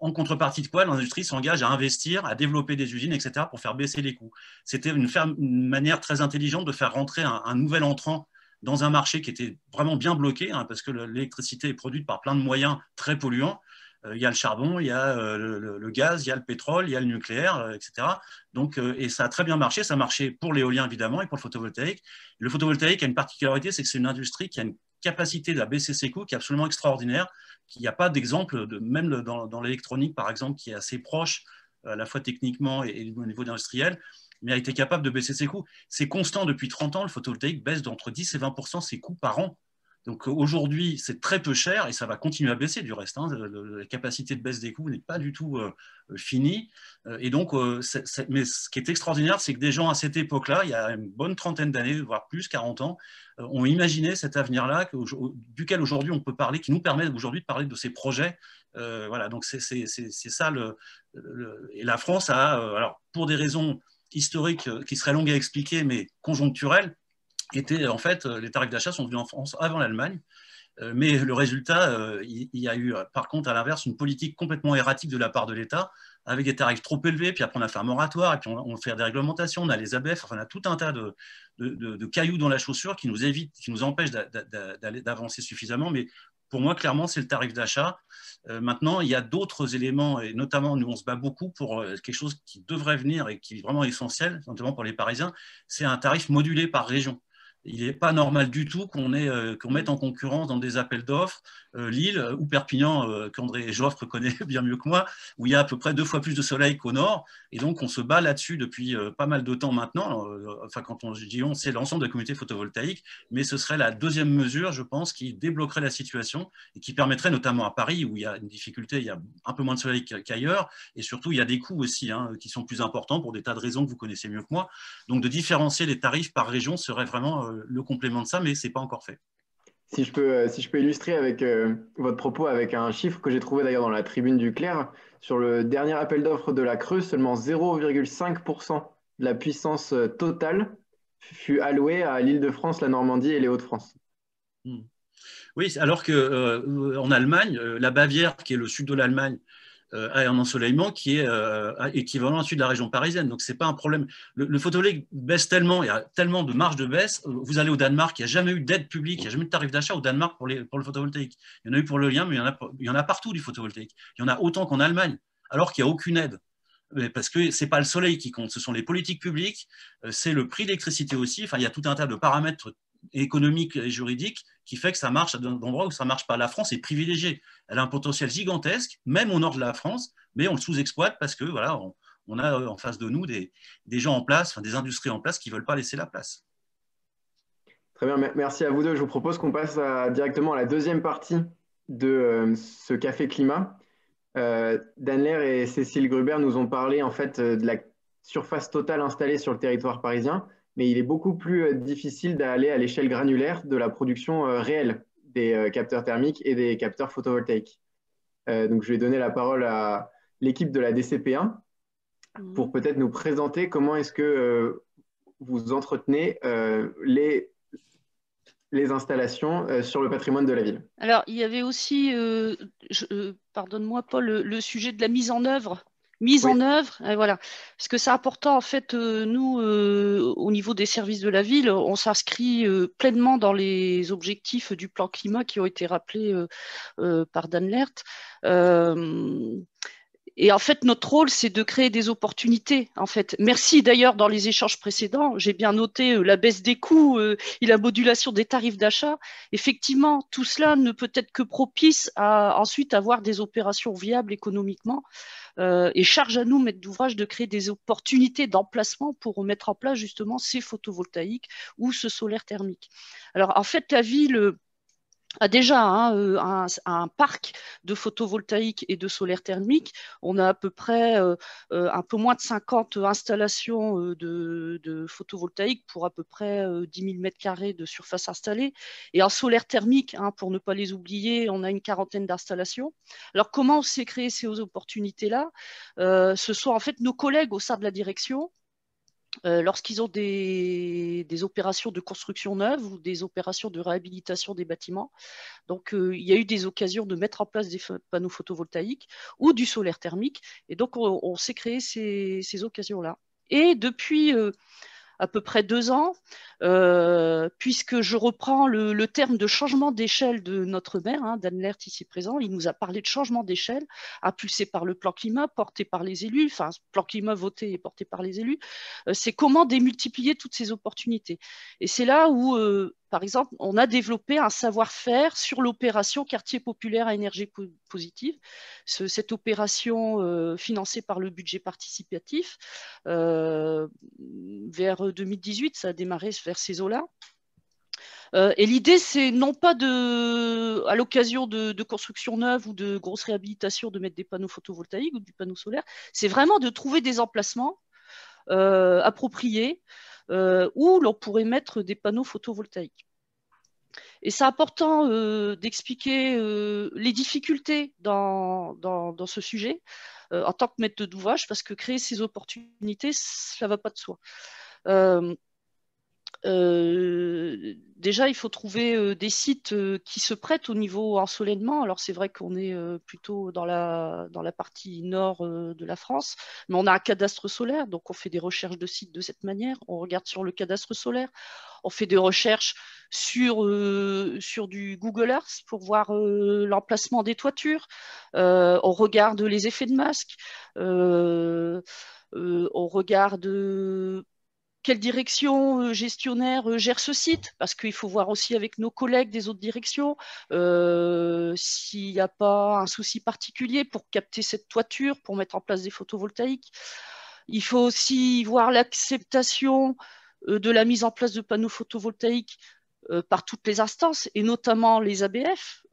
En contrepartie de quoi l'industrie s'engage à investir, à développer des usines, etc., pour faire baisser les coûts. C'était une manière très intelligente de faire rentrer un nouvel entrant dans un marché qui était vraiment bien bloqué, hein, parce que l'électricité est produite par plein de moyens très polluants. Il y a le charbon, il y a le gaz, il y a le pétrole, il y a le nucléaire, etc. Donc, et ça a très bien marché. Ça a marché pour l'éolien, évidemment, et pour le photovoltaïque. Le photovoltaïque a une particularité, c'est que c'est une industrie qui a une capacité à baisser ses coûts qui est absolument extraordinaire. Il n'y a pas d'exemple, même dans l'électronique, par exemple, qui est assez proche, à la fois techniquement et au niveau industriel, mais a été capable de baisser ses coûts. C'est constant depuis 30 ans, le photovoltaïque baisse d'entre 10 et 20% ses coûts par an. Donc aujourd'hui, c'est très peu cher et ça va continuer à baisser du reste, hein. La capacité de baisse des coûts n'est pas du tout finie. Et donc, mais ce qui est extraordinaire, c'est que des gens à cette époque-là, il y a une bonne trentaine d'années, voire plus, 40 ans, ont imaginé cet avenir-là duquel aujourd'hui on peut parler, qui nous permet aujourd'hui de parler de ces projets. Voilà, donc c'est ça. Et la France a, alors pour des raisons historiques qui seraient longues à expliquer, mais conjoncturelles, en fait, les tarifs d'achat sont venus en France avant l'Allemagne, mais le résultat, il y a eu par contre à l'inverse une politique complètement erratique de la part de l'État, avec des tarifs trop élevés, puis après on a fait un moratoire, et puis on fait des réglementations, on a les ABF, enfin on a tout un tas de cailloux dans la chaussure qui nous empêchent d'avancer suffisamment, mais pour moi, clairement, c'est le tarif d'achat. Maintenant, il y a d'autres éléments, et notamment, nous, on se bat beaucoup pour quelque chose qui devrait venir et qui est vraiment essentiel, notamment pour les Parisiens, c'est un tarif modulé par région. Il n'est pas normal du tout qu'on mette en concurrence dans des appels d'offres Lille ou Perpignan, qu'André Joffre connaît bien mieux que moi, où il y a à peu près 2 fois plus de soleil qu'au nord. Et donc, on se bat là-dessus depuis pas mal de temps maintenant. Enfin, quand on dit on, c'est l'ensemble de la communauté photovoltaïque, mais ce serait la deuxième mesure, je pense, qui débloquerait la situation et qui permettrait, notamment à Paris, où il y a une difficulté, il y a un peu moins de soleil qu'ailleurs, et surtout, il y a des coûts aussi qui sont plus importants pour des tas de raisons que vous connaissez mieux que moi. Donc, de différencier les tarifs par région serait vraiment le complément de ça, mais ce n'est pas encore fait. Si je peux illustrer avec votre propos avec un chiffre que j'ai trouvé d'ailleurs dans la tribune du Clerc, sur le dernier appel d'offres de la Creuse, seulement 0,5% de la puissance totale fut allouée à l'Île-de-France, la Normandie et les Hauts-de-France. Oui, alors qu'en Allemagne, la Bavière, qui est le sud de l'Allemagne, a un ensoleillement qui est équivalent à celui de la région parisienne. Donc, ce n'est pas un problème. Le photovoltaïque baisse tellement, il y a tellement de marge de baisse. Vous allez au Danemark, il n'y a jamais eu d'aide publique, il n'y a jamais eu de tarif d'achat au Danemark pour le photovoltaïque. Il y en a eu pour le lien, mais il y en a partout du photovoltaïque. Il y en a autant qu'en Allemagne, alors qu'il n'y a aucune aide. Parce que ce n'est pas le soleil qui compte, ce sont les politiques publiques, c'est le prix de l'électricité aussi. Enfin, il y a tout un tas de paramètres économique et juridique qui fait que ça marche à d'endroits où ça ne marche pas. La France est privilégiée. Elle a un potentiel gigantesque, même au nord de la France, mais on le sous-exploite parce que voilà, on a en face de nous des gens en place, enfin, des industries en place qui ne veulent pas laisser la place. Très bien, merci à vous deux. Je vous propose qu'on passe directement à la deuxième partie de ce Café Climat. Danler et Cécile Gruber nous ont parlé en fait de la surface totale installée sur le territoire parisien, mais il est beaucoup plus difficile d'aller à l'échelle granulaire de la production réelle des capteurs thermiques et des capteurs photovoltaïques. Donc, je vais donner la parole à l'équipe de la DCP1 pour peut-être nous présenter comment est-ce que vous entretenez les installations sur le patrimoine de la ville. Alors, il y avait aussi, pardonne-moi Paul, le sujet de la mise en œuvre. Voilà. Parce que c'est important, en fait, nous, au niveau des services de la ville, on s'inscrit pleinement dans les objectifs du plan climat qui ont été rappelés par Danler. Et en fait, notre rôle, c'est de créer des opportunités. En fait, merci d'ailleurs dans les échanges précédents, j'ai bien noté la baisse des coûts et la modulation des tarifs d'achat. Effectivement, tout cela ne peut être que propice à ensuite avoir des opérations viables économiquement. Et charge à nous, maîtres d'ouvrage, de créer des opportunités d'emplacement pour mettre en place justement ces photovoltaïques ou ce solaire thermique. Alors, en fait, la ville a déjà un parc de photovoltaïque et de solaire thermique. On a à peu près un peu moins de 50 installations de photovoltaïque pour à peu près 10 000 m² de surface installée. Et en solaire thermique, pour ne pas les oublier, on a une quarantaine d'installations. Alors, comment on s'est créé ces opportunités-là? Ce sont en fait nos collègues au sein de la direction. Lorsqu'ils ont des opérations de construction neuve ou des opérations de réhabilitation des bâtiments. Donc, il y a eu des occasions de mettre en place des panneaux photovoltaïques ou du solaire thermique. Et donc, on s'est créé ces occasions-là. Et depuis à peu près 2 ans, puisque je reprends le terme de changement d'échelle de notre maire, Danler ici présent, il nous a parlé de changement d'échelle, impulsé par le plan climat, porté par les élus, enfin, plan climat voté et porté par les élus, c'est comment démultiplier toutes ces opportunités. Et c'est là où, par exemple, on a développé un savoir-faire sur l'opération quartier populaire à énergie positive. Cette opération financée par le budget participatif, vers 2018, ça a démarré vers ces eaux-là. Et l'idée, c'est non pas à l'occasion de construction neuve ou de grosses réhabilitations, de mettre des panneaux photovoltaïques ou du panneau solaire, c'est vraiment de trouver des emplacements appropriés où l'on pourrait mettre des panneaux photovoltaïques. Et c'est important d'expliquer les difficultés dans ce sujet en tant que maître d'ouvrage, parce que créer ces opportunités, ça ne va pas de soi. déjà, il faut trouver des sites qui se prêtent au niveau ensoleillement. Alors, c'est vrai qu'on est plutôt dans la partie nord de la France, mais on a un cadastre solaire, donc on fait des recherches de sites de cette manière. On regarde sur le cadastre solaire, on fait des recherches sur du Google Earth pour voir l'emplacement des toitures. On regarde les effets de masque. On regarde quelle direction gestionnaire gère ce site, parce qu'il faut voir aussi avec nos collègues des autres directions s'il n'y a pas un souci particulier pour capter cette toiture, pour mettre en place des photovoltaïques. Il faut aussi voir l'acceptation de la mise en place de panneaux photovoltaïques par toutes les instances, et notamment les ABF,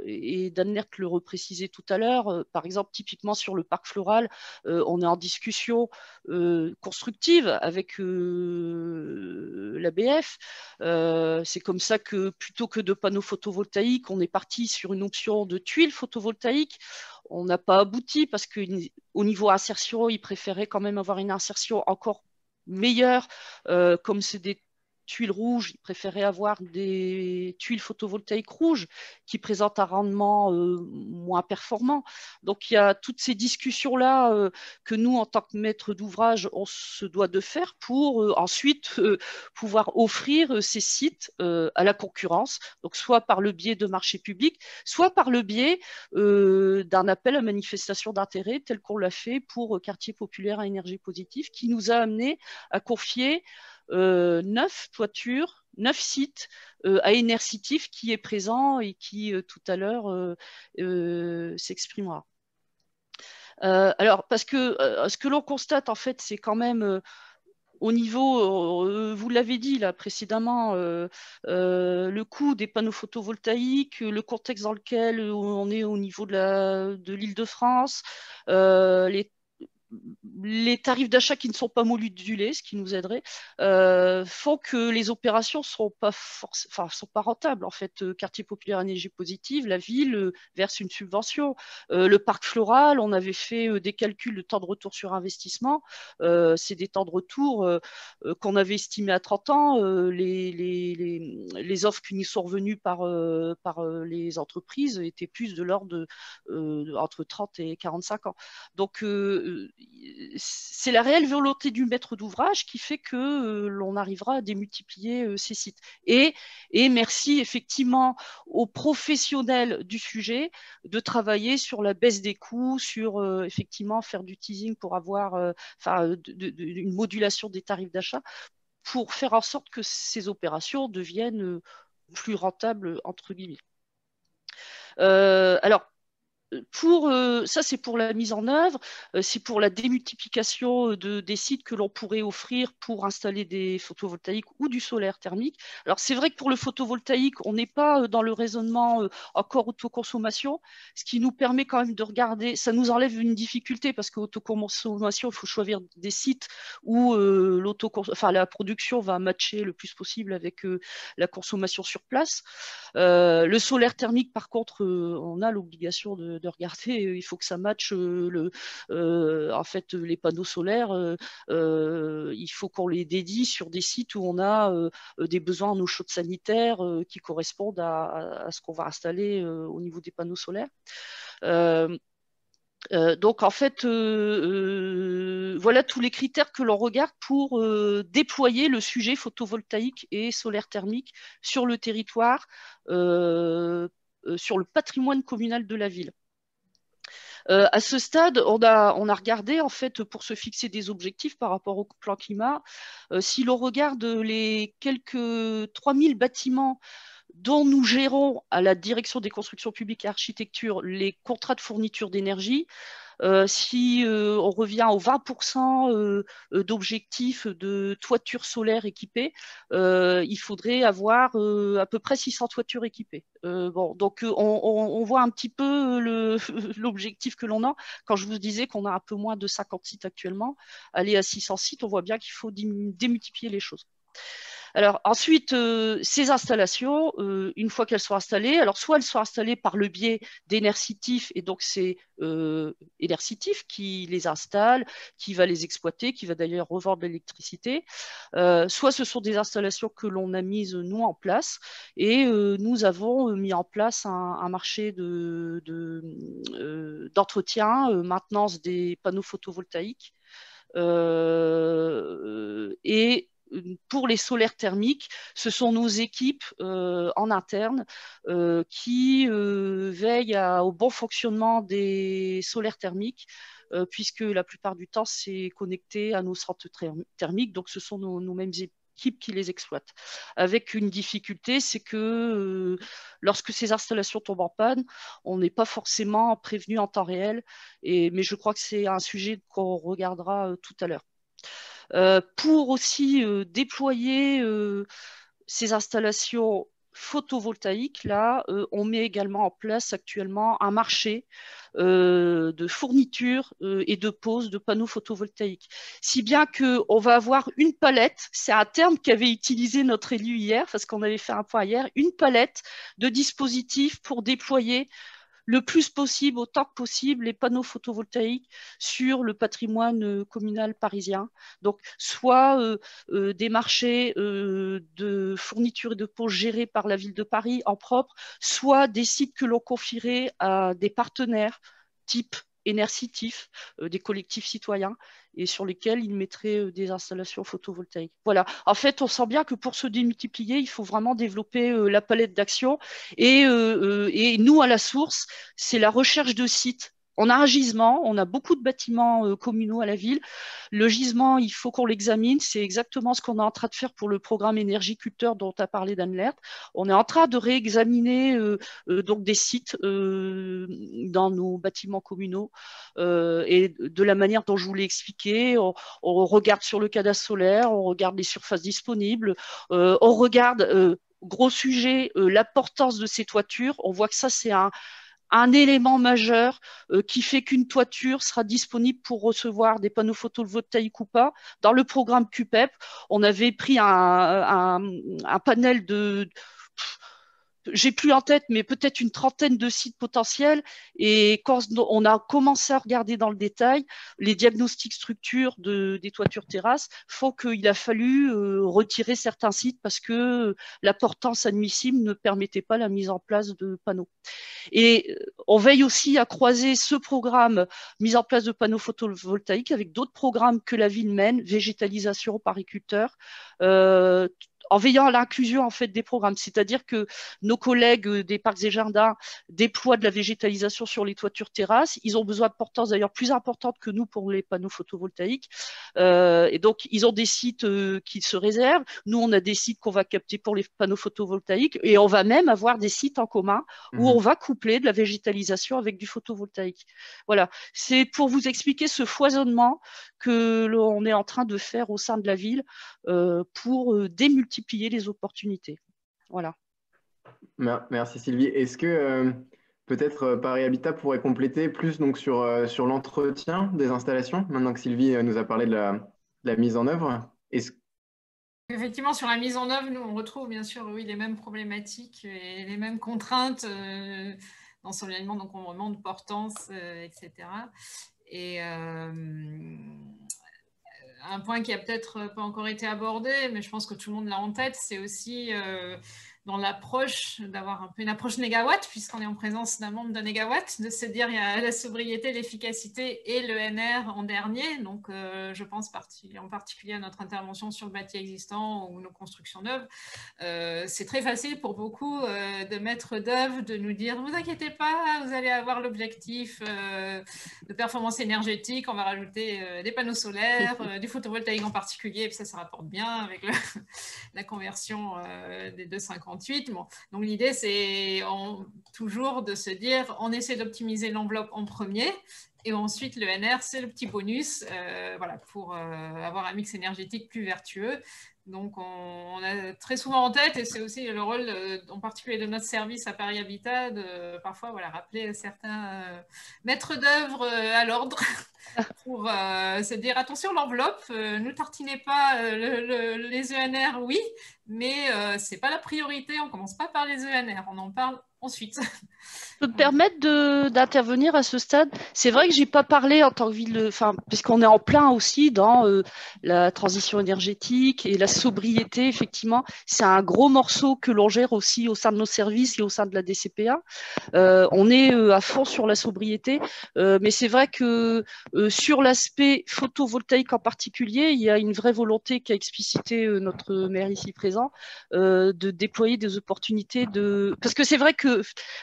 et Danlert le reprécisait tout à l'heure. Par exemple, typiquement sur le parc floral, on est en discussion constructive avec l'ABF. C'est comme ça que plutôt que de panneaux photovoltaïques, on est parti sur une option de tuiles photovoltaïques. On n'a pas abouti parce qu'au niveau insertion, ils préféraient quand même avoir une insertion encore meilleure, comme c'est des tuiles rouges, ils préféraient avoir des tuiles photovoltaïques rouges qui présentent un rendement moins performant. Donc il y a toutes ces discussions-là que nous, en tant que maître d'ouvrage, on se doit de faire pour ensuite pouvoir offrir ces sites à la concurrence, donc soit par le biais de marchés publics, soit par le biais d'un appel à manifestation d'intérêt tel qu'on l'a fait pour Quartier populaire à énergie positive, qui nous a amené à confier 9 toitures, 9 sites à Enercitif qui est présent et qui tout à l'heure s'exprimera. Alors, parce que ce que l'on constate, en fait, c'est quand même au niveau, vous l'avez dit là précédemment, le coût des panneaux photovoltaïques, le contexte dans lequel on est au niveau de l'Île-de-France, les tarifs d'achat qui ne sont pas modulés, ce qui nous aiderait, font que les opérations sont pas rentables. En fait, Quartier populaire énergie positive, la ville verse une subvention. Le parc floral, on avait fait des calculs de temps de retour sur investissement. C'est des temps de retour qu'on avait estimés à 30 ans. Les offres qui nous sont revenues par les entreprises étaient plus de l'ordre entre 30 et 45 ans. Donc, c'est la réelle volonté du maître d'ouvrage qui fait que l'on arrivera à démultiplier ces sites. Et merci effectivement aux professionnels du sujet de travailler sur la baisse des coûts, sur effectivement faire du teasing pour avoir une modulation des tarifs d'achat pour faire en sorte que ces opérations deviennent plus rentables, entre guillemets. Alors, ça, c'est pour la mise en œuvre, c'est pour la démultiplication des sites que l'on pourrait offrir pour installer des photovoltaïques ou du solaire thermique. Alors, c'est vrai que pour le photovoltaïque, on n'est pas dans le raisonnement encore autoconsommation, ce qui nous permet quand même de regarder, ça nous enlève une difficulté parce qu'autoconsommation, il faut choisir des sites où la production va matcher le plus possible avec la consommation sur place. Le solaire thermique, par contre, on a l'obligation de regarder, il faut que ça matche en fait, les panneaux solaires, il faut qu'on les dédie sur des sites où on a des besoins en eau chaude sanitaire qui correspondent à ce qu'on va installer au niveau des panneaux solaires. Donc en fait, voilà tous les critères que l'on regarde pour déployer le sujet photovoltaïque et solaire thermique sur le territoire, sur le patrimoine communal de la ville. À ce stade, on a regardé, en fait, pour se fixer des objectifs par rapport au plan climat, si l'on regarde les quelques 3000 bâtiments dont nous gérons à la direction des constructions publiques et architecture les contrats de fourniture d'énergie, si on revient aux 20% d'objectifs de toitures solaires équipées, il faudrait avoir à peu près 600 toitures équipées. Donc on voit un petit peu l'objectif que l'on a. Quand je vous disais qu'on a un peu moins de 50 sites actuellement, aller à 600 sites, on voit bien qu'il faut démultiplier les choses. Alors ensuite, ces installations, une fois qu'elles sont installées, alors soit elles sont installées par le biais d'Enercitif, et donc c'est Enercitif qui les installe, qui va les exploiter, qui va d'ailleurs revendre l'électricité, soit ce sont des installations que l'on a mises nous en place, et nous avons mis en place un marché d'entretien, maintenance des panneaux photovoltaïques, et pour les solaires thermiques, ce sont nos équipes en interne qui veillent au bon fonctionnement des solaires thermiques, puisque la plupart du temps, c'est connecté à nos centres thermiques. Donc, ce sont nos mêmes équipes qui les exploitent. Avec une difficulté, c'est que lorsque ces installations tombent en panne, on n'est pas forcément prévenu en temps réel. Mais je crois que c'est un sujet qu'on regardera tout à l'heure. Pour aussi déployer ces installations photovoltaïques, là, on met également en place actuellement un marché de fourniture et de pose de panneaux photovoltaïques. Si bien qu'on va avoir une palette, c'est un terme qu'avait utilisé notre élu hier, parce qu'on avait fait un point hier, une palette de dispositifs pour déployer le plus possible, autant que possible, les panneaux photovoltaïques sur le patrimoine communal parisien. Donc, soit des marchés de fourniture et de pose gérés par la ville de Paris en propre, soit des sites que l'on confierait à des partenaires type Énercitif, des collectifs citoyens, et sur lesquels ils mettraient des installations photovoltaïques. Voilà. En fait, on sent bien que pour se démultiplier, il faut vraiment développer la palette d'actions. Et nous, à la source, c'est la recherche de sites. On a un gisement, on a beaucoup de bâtiments communaux à la ville. Le gisement, il faut qu'on l'examine. C'est exactement ce qu'on est en train de faire pour le programme Énergie-Culteur dont a parlé Dan Lert. On est en train de réexaminer donc des sites dans nos bâtiments communaux et de la manière dont je vous l'ai expliqué. On regarde sur le cadastre solaire, on regarde les surfaces disponibles, on regarde, gros sujet, l'importance de ces toitures. On voit que ça, c'est un élément majeur qui fait qu'une toiture sera disponible pour recevoir des panneaux photovoltaïques ou pas. Dans le programme CUPEP, on avait pris un panel de... j'ai plus en tête, mais peut-être une trentaine de sites potentiels. Et quand on a commencé à regarder dans le détail, les diagnostics structures des toitures terrasses font qu'il a fallu retirer certains sites parce que la portance admissible ne permettait pas la mise en place de panneaux. Et on veille aussi à croiser ce programme mise en place de panneaux photovoltaïques avec d'autres programmes que la ville mène, végétalisation, pariculteurs, en veillant à l'inclusion en fait des programmes, c'est-à-dire que nos collègues des parcs et jardins déploient de la végétalisation sur les toitures terrasses. Ils ont besoin de portance d'ailleurs plus importante que nous pour les panneaux photovoltaïques, et donc ils ont des sites qui se réservent. Nous, on a des sites qu'on va capter pour les panneaux photovoltaïques, et on va même avoir des sites en commun où on va coupler de la végétalisation avec du photovoltaïque. Voilà, c'est pour vous expliquer ce foisonnement que l'on est en train de faire au sein de la ville pour démultiplier les opportunités. Voilà. Merci Sylvie. Est-ce que peut-être Paris Habitat pourrait compléter plus donc, sur l'entretien des installations, maintenant que Sylvie nous a parlé de la mise en œuvre? Effectivement, sur la mise en œuvre, nous, on retrouve bien sûr oui, les mêmes problématiques et les mêmes contraintes d'ensoleillement, donc on demande portance, etc. Et un point qui a peut-être pas encore été abordé, mais je pense que tout le monde l'a en tête, c'est aussi dans l'approche, d'avoir un peu une approche négawatt, puisqu'on est en présence d'un monde de négawatt, de se dire il y a la sobriété, l'efficacité et le NR en dernier. Donc, je pense en particulier à notre intervention sur le bâti existant ou nos constructions neuves. C'est très facile pour beaucoup de maîtres d'œuvre de nous dire « Ne vous inquiétez pas, vous allez avoir l'objectif de performance énergétique, on va rajouter des panneaux solaires, du photovoltaïque en particulier, et puis ça rapporte bien avec la conversion des 2,58. Bon. Donc l'idée, c'est toujours de se dire, on essaie d'optimiser l'enveloppe en premier, et ensuite le NR, c'est le petit bonus voilà, pour avoir un mix énergétique plus vertueux. Donc on a très souvent en tête, et c'est aussi le rôle en particulier de notre service à Paris Habitat, de parfois voilà, rappeler certains maîtres d'œuvre à l'ordre pour se dire attention l'enveloppe, ne tartinez pas les ENR, oui, mais ce n'est pas la priorité. On ne commence pas par les ENR, on en parle ensuite. Je peux me permettre d'intervenir à ce stade. C'est vrai que j'ai pas parlé en tant que ville, enfin, puisqu'on est en plein aussi dans la transition énergétique et la sobriété, effectivement. C'est un gros morceau que l'on gère aussi au sein de nos services et au sein de la DCPA. On est à fond sur la sobriété, mais c'est vrai que sur l'aspect photovoltaïque en particulier, il y a une vraie volonté qu'a explicité notre maire ici présent de déployer des opportunités parce que c'est vrai que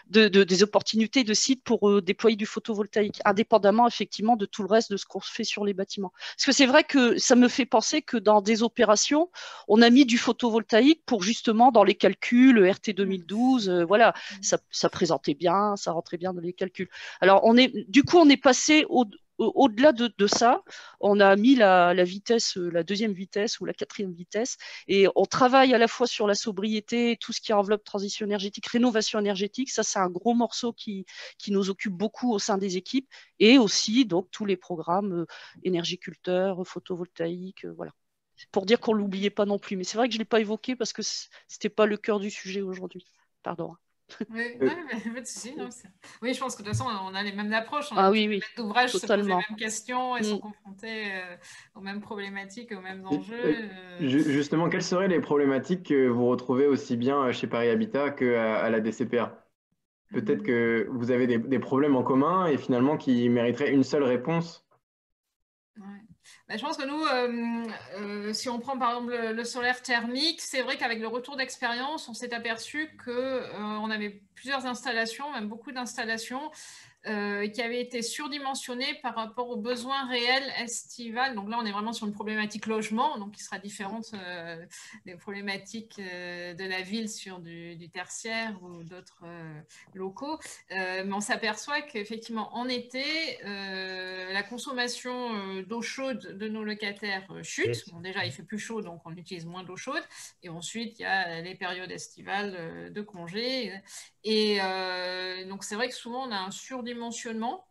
des opportunités de sites pour déployer du photovoltaïque, indépendamment effectivement de tout le reste de ce qu'on fait sur les bâtiments. Parce que c'est vrai que ça me fait penser que dans des opérations, on a mis du photovoltaïque pour justement dans les calculs, RT 2012, voilà, ça présentait bien, ça rentrait bien dans les calculs. Alors du coup, on est passé au-delà de ça, on a mis la vitesse, la deuxième vitesse ou la quatrième vitesse, et on travaille à la fois sur la sobriété, tout ce qui est enveloppe transition énergétique, rénovation énergétique. Ça, c'est un gros morceau qui nous occupe beaucoup au sein des équipes, et aussi donc tous les programmes énergiculteurs, photovoltaïques, voilà. Pour dire qu'on ne l'oubliait pas non plus. Mais c'est vrai que je ne l'ai pas évoqué parce que ce n'était pas le cœur du sujet aujourd'hui. Pardon. Oui, non, mais pas de souci, non, oui, je pense que de toute façon, on a les mêmes approches. Oui, les maîtres d'ouvrage se posent les mêmes questions et sont Mm. confrontés aux mêmes problématiques, aux mêmes enjeux. Justement, quelles seraient les problématiques que vous retrouvez aussi bien chez Paris Habitat qu'à la DCPA? Peut-être que vous avez des problèmes en commun et finalement qui mériteraient une seule réponse. Ouais. Bah, je pense que nous, si on prend par exemple le solaire thermique, c'est vrai qu'avec le retour d'expérience, on s'est aperçu qu'on avait plusieurs installations, même beaucoup d'installations, qui avaient été surdimensionnées par rapport aux besoins réels estivales. Donc là, on est vraiment sur une problématique logement, donc qui sera différente des problématiques de la ville sur du tertiaire ou d'autres locaux. Mais on s'aperçoit qu'effectivement, en été, la consommation d'eau chaude de nos locataires chute. Bon, déjà, il fait plus chaud, donc on utilise moins d'eau chaude. Et ensuite, il y a les périodes estivales de congés. Et donc, c'est vrai que souvent, on a un surdimensionnement.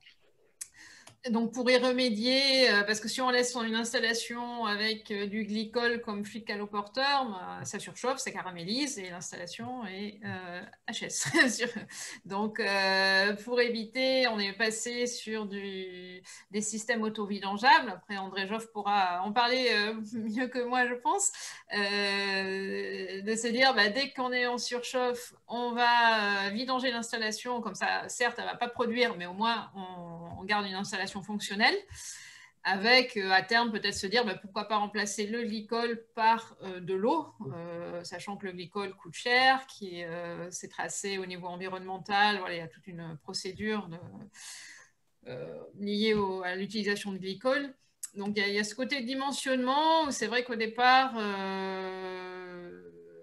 Donc, pour y remédier, parce que si on laisse une installation avec du glycol comme fluide caloporteur, bah, ça surchauffe, ça caramélise et l'installation est HS. Donc, pour éviter, on est passé sur des systèmes auto-vidangeables. Après, André Joffre pourra en parler mieux que moi, je pense. De se dire, bah, dès qu'on est en surchauffe, on va vidanger l'installation. Comme ça, certes, elle ne va pas produire, mais au moins, on garde une installation fonctionnelle, avec à terme peut-être se dire pourquoi pas remplacer le glycol par de l'eau, sachant que le glycol coûte cher, qui s'est tracé au niveau environnemental. Voilà, il y a toute une procédure liée à l'utilisation de glycol. Donc il y a ce côté de dimensionnement où c'est vrai qu'au départ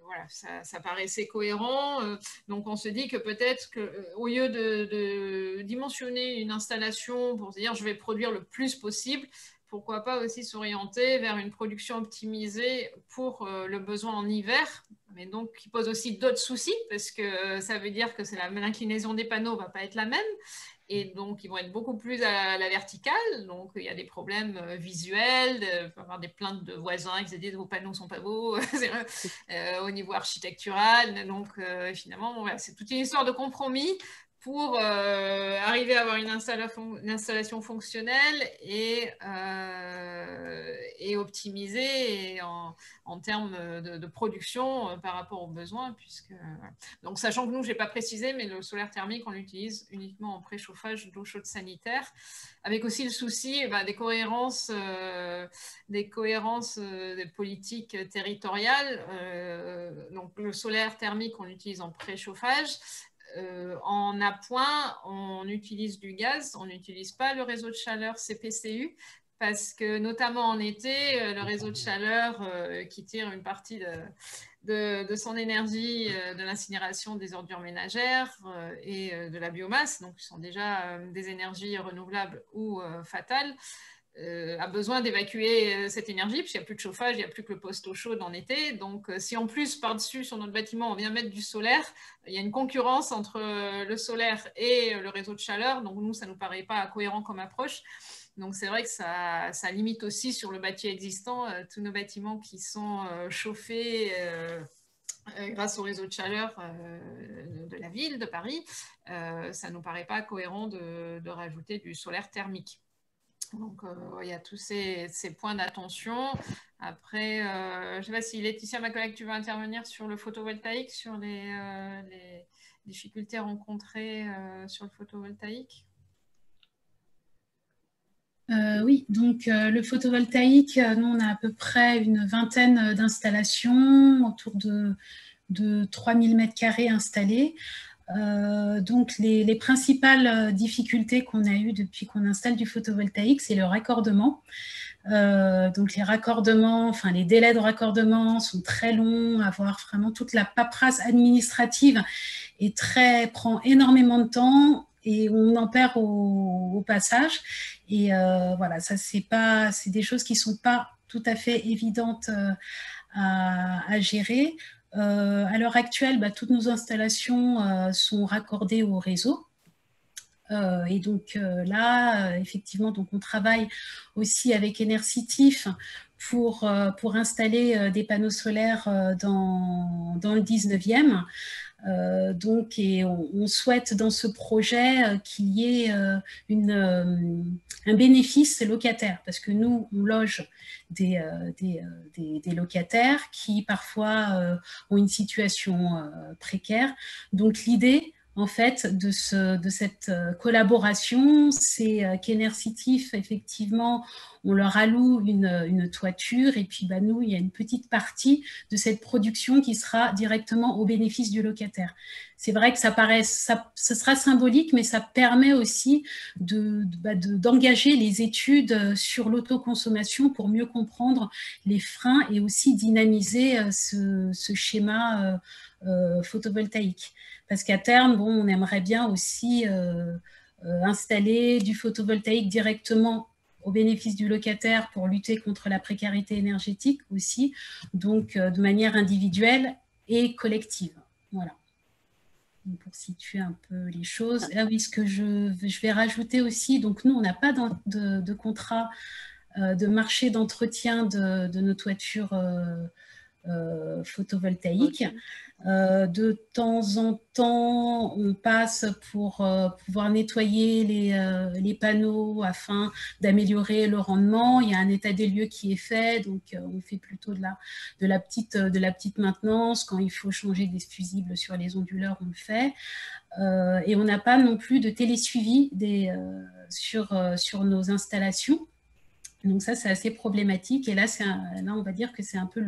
voilà, ça paraissait cohérent. Donc, on se dit que peut-être qu'au lieu de dimensionner une installation pour se dire je vais produire le plus possible, pourquoi pas aussi s'orienter vers une production optimisée pour le besoin en hiver, mais donc qui pose aussi d'autres soucis parce que ça veut dire que l'inclinaison des panneaux ne va pas être la même. Et donc, ils vont être beaucoup plus à la verticale. Donc, il y a des problèmes visuels, il peut y avoir des plaintes de voisins qui se disent vos panneaux ne sont pas beaux au niveau architectural. Donc, finalement, voilà, c'est toute une histoire de compromis pour arriver à avoir une installation fonctionnelle et optimisée en termes de production par rapport aux besoins. Donc, sachant que nous, je n'ai pas précisé, mais le solaire thermique, on l'utilise uniquement en préchauffage d'eau chaude sanitaire, avec aussi le souci des cohérences des politiques territoriales. Donc, le solaire thermique, on l'utilise en préchauffage. En appoint, on utilise du gaz, on n'utilise pas le réseau de chaleur CPCU, parce que notamment en été, le réseau de chaleur qui tire une partie de son énergie de l'incinération des ordures ménagères et de la biomasse, donc qui sont déjà des énergies renouvelables ou fatales, a besoin d'évacuer cette énergie, puisqu'il n'y a plus de chauffage, il n'y a plus que le poste eau chaude en été. Donc, si en plus, par-dessus, sur notre bâtiment, on vient mettre du solaire, il y a une concurrence entre le solaire et le réseau de chaleur. Donc, nous, ça ne nous paraît pas cohérent comme approche. Donc, c'est vrai que ça limite aussi sur le bâti existant tous nos bâtiments qui sont chauffés grâce au réseau de chaleur de la ville de Paris. Ça ne nous paraît pas cohérent de rajouter du solaire thermique. Donc, il y a tous ces points d'attention. Après, je ne sais pas si Laetitia, ma collègue, tu veux intervenir sur le photovoltaïque, sur les difficultés rencontrées sur le photovoltaïque. Oui, donc le photovoltaïque, nous, on a à peu près une vingtaine d'installations, autour de 3000 m² installés. Donc, les principales difficultés qu'on a eues depuis qu'on installe du photovoltaïque, c'est le raccordement. Donc, les raccordements, enfin, les délais de raccordement sont très longs, avoir vraiment toute la paperasse administrative prend énormément de temps et on en perd au passage. Et voilà, ça, c'est des choses qui ne sont pas tout à fait évidentes à gérer. À l'heure actuelle, toutes nos installations sont raccordées au réseau. Et donc là, effectivement, donc on travaille aussi avec Énercitif pour installer des panneaux solaires dans le 19e. Donc, et on souhaite dans ce projet qu'il y ait un bénéfice locataire, parce que nous, on loge des locataires qui parfois ont une situation précaire. Donc, l'idée, en fait, de cette collaboration, c'est qu'Énercitif, effectivement, on leur alloue une toiture et puis nous, il y a une petite partie de cette production qui sera directement au bénéfice du locataire. C'est vrai que ça sera symbolique, mais ça permet aussi d'engager les études sur l'autoconsommation pour mieux comprendre les freins et aussi dynamiser ce schéma photovoltaïque. Parce qu'à terme, on aimerait bien aussi installer du photovoltaïque directement au bénéfice du locataire pour lutter contre la précarité énergétique aussi, donc de manière individuelle et collective. Voilà. Donc, pour situer un peu les choses. Ah oui, ce que je vais rajouter aussi, donc nous, on n'a pas de contrat de marché d'entretien de nos toitures photovoltaïques. De temps en temps, on passe pour pouvoir nettoyer les panneaux afin d'améliorer le rendement. Il y a un état des lieux qui est fait, donc on fait plutôt de la petite maintenance. Quand il faut changer des fusibles sur les onduleurs, on le fait. Et on n'a pas non plus de télésuivi sur nos installations. Donc ça, c'est assez problématique. Et là, on va dire que c'est un peu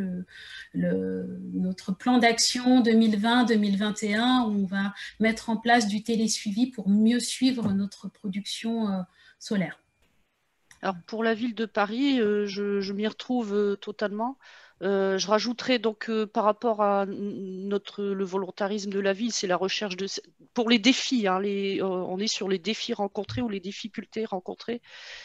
notre plan d'action 2020-2021 où on va mettre en place du télésuivi pour mieux suivre notre production solaire. Alors, pour la ville de Paris, je m'y retrouve totalement. Je rajouterais donc par rapport à le volontarisme de la ville, c'est la recherche pour les défis. Hein, on est sur les défis rencontrés ou les difficultés rencontrées.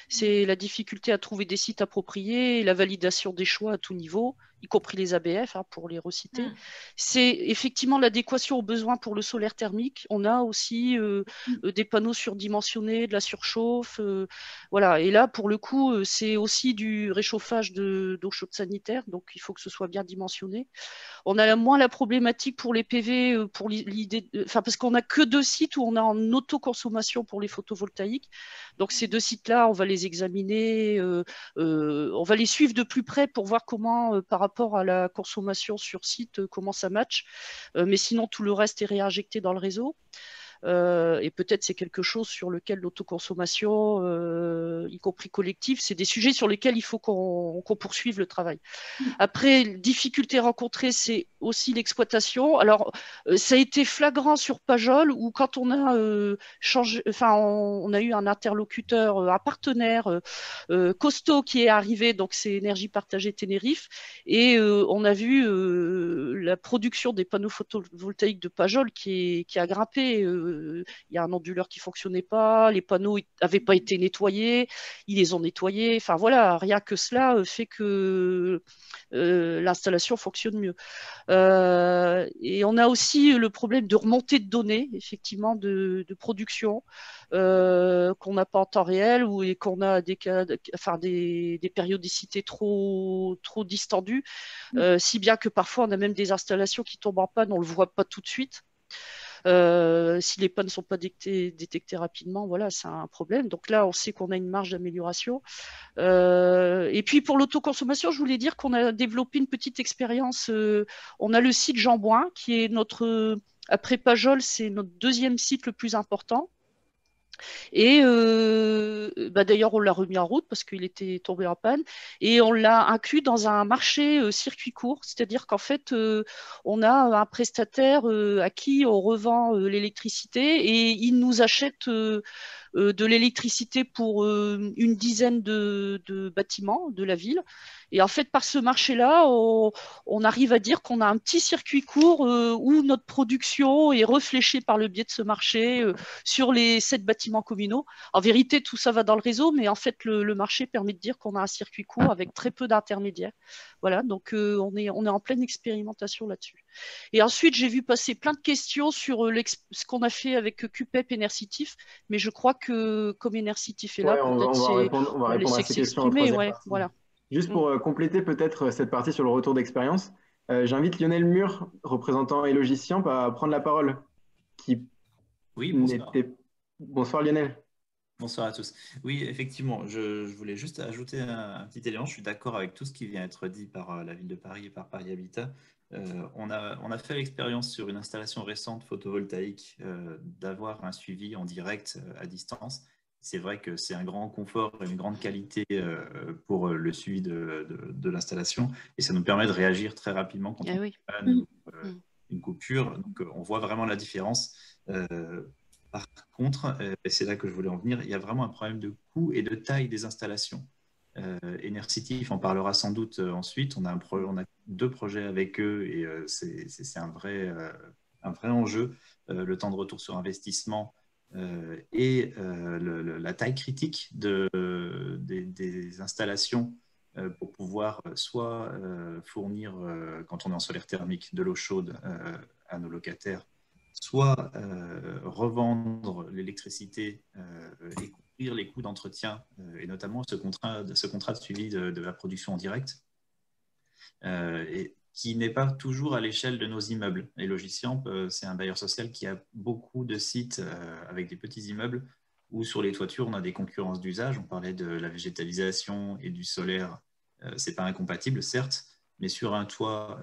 C'est la difficulté à trouver des sites appropriés et la validation des choix à tout niveau, y compris les ABF, pour les reciter. C'est effectivement l'adéquation aux besoins pour le solaire thermique. On a aussi des panneaux surdimensionnés, de la surchauffe. Voilà. Et là, pour le coup, c'est aussi du réchauffage d'eau chaude sanitaire, donc il faut que ce soit bien dimensionné. On a moins la problématique pour les PV, pour l'idée, parce qu'on n'a que 2 sites où on a en autoconsommation pour les photovoltaïques. Donc ces 2 sites-là, on va les examiner, on va les suivre de plus près pour voir comment, par rapport à la consommation sur site, comment ça match. Mais sinon, tout le reste est réinjecté dans le réseau. Et peut-être c'est quelque chose sur lequel l'autoconsommation, y compris collective, c'est des sujets sur lesquels il faut qu'on poursuive le travail. Après, difficulté rencontrée, c'est aussi l'exploitation. Alors, ça a été flagrant sur Pajol, où quand on a on a eu un interlocuteur, un partenaire costaud qui est arrivé, donc c'est Énergie Partagée Tenerife, et on a vu la production des panneaux photovoltaïques de Pajol qui a grimpé. Il y a un onduleur qui ne fonctionnait pas, les panneaux n'avaient pas été nettoyés, ils les ont nettoyés. Enfin voilà, rien que cela fait que l'installation fonctionne mieux. Et on a aussi le problème de remontée de données, effectivement, de production qu'on n'a pas en temps réel et qu'on a des périodicités trop distendues, si bien que parfois on a même des installations qui tombent en panne, on ne le voit pas tout de suite. Si les pannes ne sont pas détectées rapidement, voilà, c'est un problème. Donc là, on sait qu'on a une marge d'amélioration. Et puis pour l'autoconsommation, je voulais dire qu'on a développé une petite expérience. On a le site Jean-Bouin, qui est notre, après Pajol, c'est notre deuxième site le plus important. Et d'ailleurs, on l'a remis en route parce qu'il était tombé en panne. Et on l'a inclus dans un marché circuit court. C'est-à-dire qu'en fait, on a un prestataire à qui on revend l'électricité et il nous achète de l'électricité pour une dizaine de bâtiments de la ville. Et en fait, par ce marché-là, on arrive à dire qu'on a un petit circuit court où notre production est réfléchie par le biais de ce marché sur les 7 bâtiments communaux. En vérité, tout ça va dans le réseau, mais en fait, le marché permet de dire qu'on a un circuit court avec très peu d'intermédiaires. Voilà, donc on est en pleine expérimentation là-dessus. Et ensuite, j'ai vu passer plein de questions sur ce qu'on a fait avec QPEP Enercitif, mais je crois que comme Enercitif est là, on va répondre à ces questions en troisième partie. Voilà. Juste pour compléter peut-être cette partie sur le retour d'expérience, j'invite Lionel Mur, représentant Elogiciamp, à prendre la parole. Oui, bonsoir. Bonsoir Lionel. Bonsoir à tous. Oui, effectivement, je voulais juste ajouter un petit élément. Je suis d'accord avec tout ce qui vient d'être dit par la ville de Paris et par Paris Habitat. On a fait l'expérience sur une installation récente photovoltaïque d'avoir un suivi en direct à distance. C'est vrai que c'est un grand confort et une grande qualité pour le suivi de l'installation et ça nous permet de réagir très rapidement quand on a une coupure. Donc, on voit vraiment la différence. Par contre, et c'est là que je voulais en venir, il y a vraiment un problème de coût et de taille des installations. Enercitif en parlera sans doute ensuite. On a 2 projets avec eux et c'est un vrai enjeu. Le temps de retour sur investissement et la taille critique des installations pour pouvoir soit fournir, quand on est en solaire thermique, de l'eau chaude à nos locataires, soit revendre l'électricité et couvrir les coûts d'entretien, et notamment ce contrat de suivi de la production en direct, et qui n'est pas toujours à l'échelle de nos immeubles. Elogiciamp, c'est un bailleur social qui a beaucoup de sites avec des petits immeubles où sur les toitures, on a des concurrences d'usage. On parlait de la végétalisation et du solaire. Ce n'est pas incompatible, certes, mais sur un toit,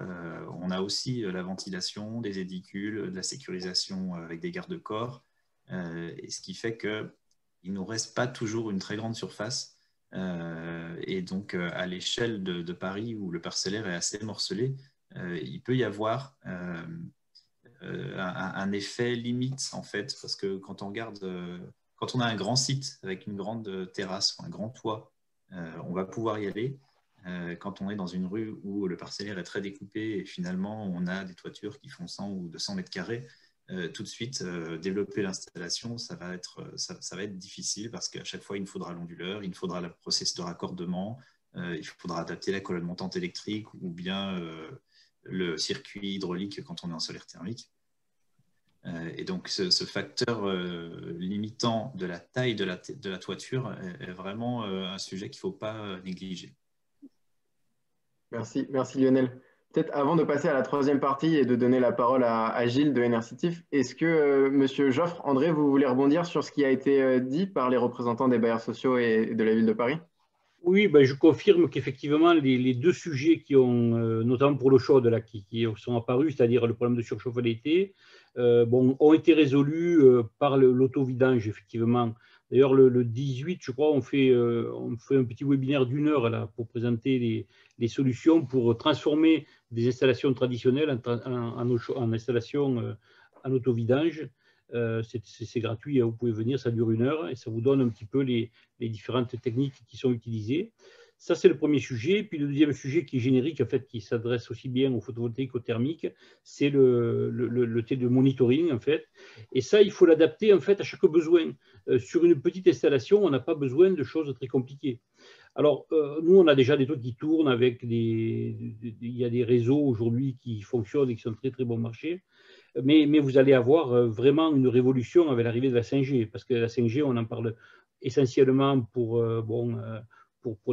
on a aussi la ventilation, des édicules, de la sécurisation avec des garde-corps, et ce qui fait qu'il ne nous reste pas toujours une très grande surface. Et donc, à l'échelle de Paris, où le parcellaire est assez morcelé, il peut y avoir un effet limite, en fait, parce que quand on a un grand site avec une grande terrasse ou un grand toit, on va pouvoir y aller. Quand on est dans une rue où le parcellaire est très découpé et finalement on a des toitures qui font 100 ou 200 mètres carrés, tout de suite développer l'installation, ça va être difficile parce qu'à chaque fois il nous faudra l'onduleur, il nous faudra le processus de raccordement, il faudra adapter la colonne montante électrique ou bien le circuit hydraulique quand on est en solaire thermique. Et donc ce facteur limitant de la taille de la toiture est vraiment un sujet qu'il ne faut pas négliger. Merci Lionel. Peut-être avant de passer à la troisième partie et de donner la parole à Gilles de Enercitif, est-ce que Monsieur Joffre, André, vous voulez rebondir sur ce qui a été dit par les représentants des bailleurs sociaux et de la ville de Paris? Oui, je confirme qu'effectivement, les 2 sujets qui ont, notamment pour l'eau chaude, là, qui sont apparus, c'est-à-dire le problème de surchauffe l'été, ont été résolus par l'auto-vidange, effectivement. D'ailleurs, le 18, je crois, on fait un petit webinaire d'1 heure là, pour présenter les solutions pour transformer des installations traditionnelles en installations en auto-vidange. C'est gratuit, vous pouvez venir, ça dure 1 heure et ça vous donne un petit peu les différentes techniques qui sont utilisées. Ça, c'est le premier sujet. Puis le deuxième sujet qui est générique, en fait, qui s'adresse aussi bien au photovoltaïque qu'au thermique, c'est le thé de monitoring, en fait. Et ça, il faut l'adapter, en fait, à chaque besoin. Sur une petite installation, on n'a pas besoin de choses très compliquées. Alors, nous, on a déjà des trucs qui tournent avec il y a des réseaux aujourd'hui qui fonctionnent et qui sont très, très bon marché. Mais vous allez avoir vraiment une révolution avec l'arrivée de la 5G, parce que la 5G, on en parle essentiellement pour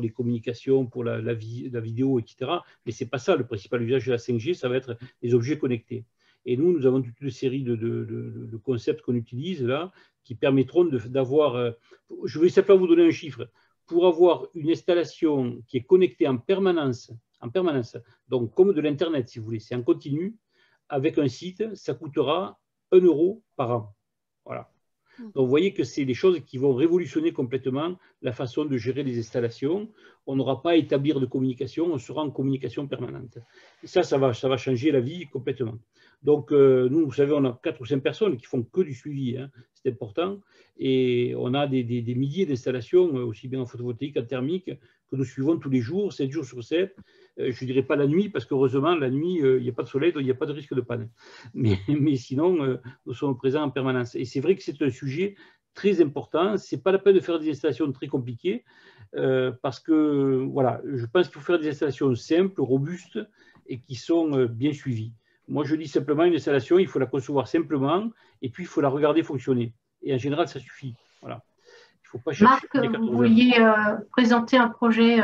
les communications, pour la vidéo, etc. Mais ce n'est pas ça, le principal usage de la 5G, ça va être les objets connectés. Et nous avons toute une série de concepts qu'on utilise là, qui permettront d'avoir, je vais simplement vous donner un chiffre, pour avoir une installation qui est connectée en permanence, donc comme de l'Internet, si vous voulez, c'est en continu, avec un site, ça coûtera 1 euro par an. Voilà. Donc, vous voyez que c'est des choses qui vont révolutionner complètement la façon de gérer les installations. On n'aura pas à établir de communication, on sera en communication permanente. Et ça va changer la vie complètement. Donc, nous, vous savez, on a 4 ou 5 personnes qui font que du suivi, hein, c'est important. Et on a des milliers d'installations, aussi bien en photovoltaïque, en thermique, que nous suivons tous les jours, 7 jours sur 7. Je ne dirais pas la nuit, parce qu'heureusement, la nuit, il n'y a pas de soleil, donc il n'y a pas de risque de panne. Mais sinon, nous sommes présents en permanence. Et c'est vrai que c'est un sujet très important. Ce n'est pas la peine de faire des installations très compliquées, parce que, voilà, je pense qu'il faut faire des installations simples, robustes, et qui sont bien suivies. Moi, je dis simplement, une installation, il faut la concevoir simplement, et puis il faut la regarder fonctionner. Et en général, ça suffit. Voilà. Il ne faut pas chercher. Marc, vous vouliez présenter un projet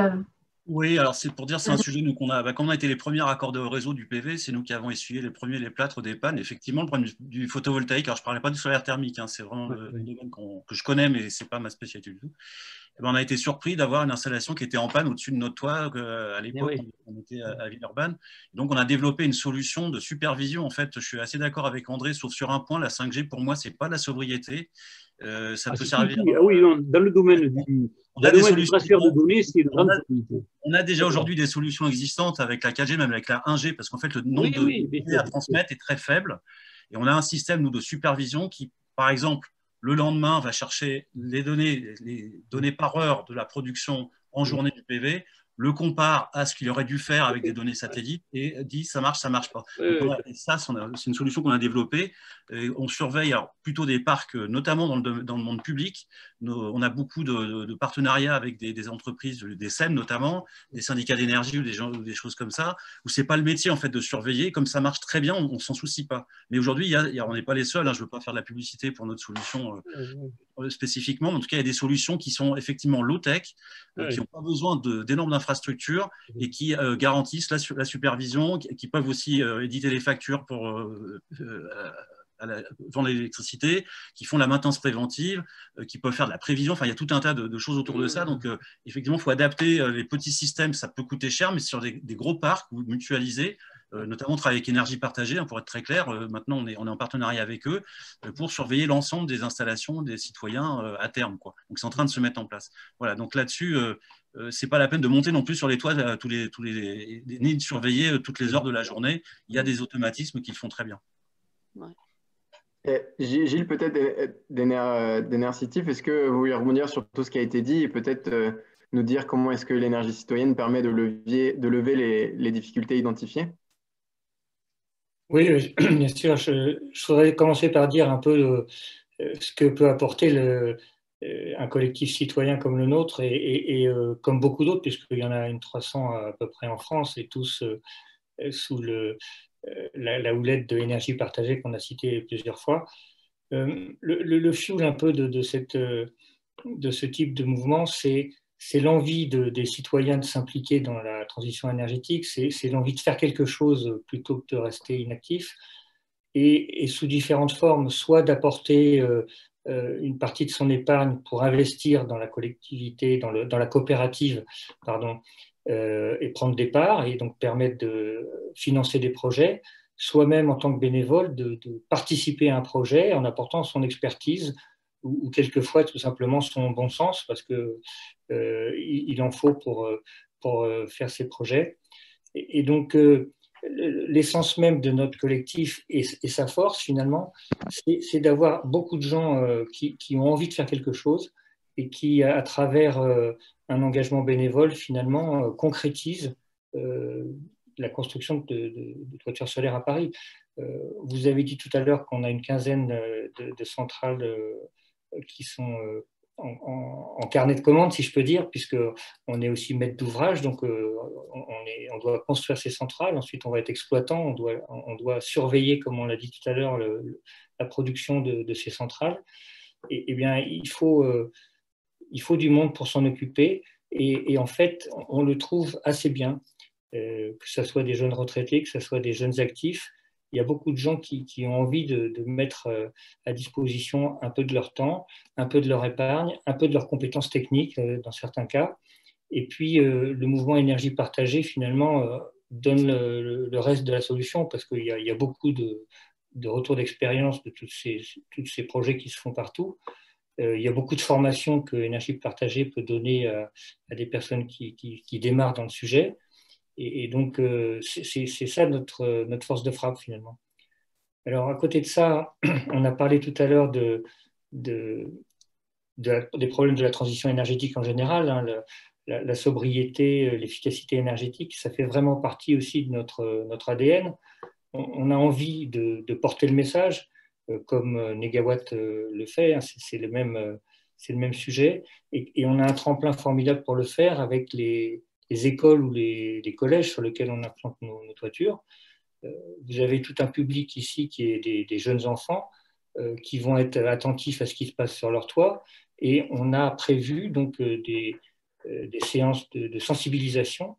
Oui, alors c'est pour dire, c'est un sujet nous, comme on a été les premiers raccordés au réseau du PV, c'est nous qui avons essuyé les premiers les plâtres des pannes. Effectivement, le problème du photovoltaïque, alors je ne parlais pas du solaire thermique, hein, c'est vraiment le domaine que je connais, mais ce n'est pas ma spécialité du tout. Et ben, on a été surpris d'avoir une installation qui était en panne au-dessus de notre toit à l'époque, on était à Villeurbanne. Donc, on a développé une solution de supervision. En fait, je suis assez d'accord avec André, sauf sur un point, la 5G, pour moi, ce n'est pas la sobriété. Ça peut servir. Oui, non, dans le domaine du transfert de données, c'est une grande sobriété. On a déjà aujourd'hui des solutions existantes avec la 4G, même avec la 1G, parce qu'en fait, le nombre de données à transmettre est très faible. Et on a un système, nous, de supervision qui, par exemple, le lendemain, va chercher les données par heure de la production en journée du PV, le compare à ce qu'il aurait dû faire avec des données satellites et dit ça marche pas. Donc, et ça, c'est une solution qu'on a développée. Et on surveille alors, plutôt des parcs, notamment dans le monde public. On a beaucoup de partenariats avec des entreprises, des SEM notamment, des syndicats d'énergie ou des choses comme ça, où ce n'est pas le métier en fait, de surveiller. Comme ça marche très bien, on ne s'en soucie pas. Mais aujourd'hui, on n'est pas les seuls. Hein, je ne veux pas faire de la publicité pour notre solution spécifiquement. En tout cas, il y a des solutions qui sont effectivement low-tech, qui n'ont pas besoin d'énormes infrastructures et qui garantissent la supervision, qui peuvent aussi éditer les factures pour vendre l'électricité, qui font la maintenance préventive, qui peuvent faire de la prévision. Enfin, il y a tout un tas de choses autour de ça. Donc, effectivement, il faut adapter les petits systèmes. Ça peut coûter cher, mais sur des gros parcs ou mutualisés, notamment on travaille avec Énergie Partagée, hein, pour être très clair. Maintenant, on est en partenariat avec eux pour surveiller l'ensemble des installations des citoyens à terme, quoi. Donc, c'est en train de se mettre en place. Voilà, donc là-dessus, c'est pas la peine de monter non plus sur les toits ni de surveiller toutes les heures de la journée. Il y a des automatismes qui le font très bien. Ouais. Gilles, peut-être d'Enercitif, est-ce que vous voulez rebondir sur tout ce qui a été dit et peut-être nous dire comment est-ce que l'énergie citoyenne permet de lever les difficultés identifiées? Oui, bien sûr. Je voudrais commencer par dire un peu ce que peut apporter un collectif citoyen comme le nôtre et comme beaucoup d'autres, puisqu'il y en a 300 à peu près en France et tous sous la houlette de Énergie Partagée qu'on a citée plusieurs fois. Le fuel un peu de ce type de mouvement, c'est l'envie des citoyens de s'impliquer dans la transition énergétique, c'est l'envie de faire quelque chose plutôt que de rester inactif, et sous différentes formes, soit d'apporter une partie de son épargne pour investir dans la collectivité, dans la coopérative, pardon, et prendre des parts et donc permettre de financer des projets, soi-même en tant que bénévole de participer à un projet en apportant son expertise ou quelquefois tout simplement son bon sens parce qu'il en faut pour faire ces projets. Et donc l'essence même de notre collectif et sa force finalement, c'est d'avoir beaucoup de gens qui ont envie de faire quelque chose et qui, à travers un engagement bénévole, finalement, concrétisent la construction de toitures solaires à Paris. Vous avez dit tout à l'heure qu'on a une quinzaine de centrales qui sont en carnet de commande, si je peux dire, puisqu'on est aussi maître d'ouvrage, donc on doit construire ces centrales, ensuite on va être exploitant, on doit surveiller, comme on l'a dit tout à l'heure, la production de ces centrales. Et bien, il faut du monde pour s'en occuper, et en fait, on le trouve assez bien, que ce soit des jeunes retraités, que ce soit des jeunes actifs. Il y a beaucoup de gens qui ont envie de mettre à disposition un peu de leur temps, un peu de leur épargne, un peu de leurs compétences techniques dans certains cas. Et puis, le mouvement énergie partagée, finalement, donne le reste de la solution, parce qu'il y a beaucoup de retours d'expérience de tous ces projets qui se font partout. Il y a beaucoup de formations que Énergie partagée peut donner à des personnes qui démarrent dans le sujet. Et donc, c'est ça notre force de frappe, finalement. Alors, à côté de ça, on a parlé tout à l'heure des problèmes de la transition énergétique en général, hein, la sobriété, l'efficacité énergétique, ça fait vraiment partie aussi de notre ADN. On a envie de porter le message, comme Negawatt le fait, hein, c'est le même sujet, et on a un tremplin formidable pour le faire avec les écoles ou les collèges sur lesquels on implante nos toitures. Vous avez tout un public ici qui est des jeunes enfants qui vont être attentifs à ce qui se passe sur leur toit, et on a prévu donc des séances de sensibilisation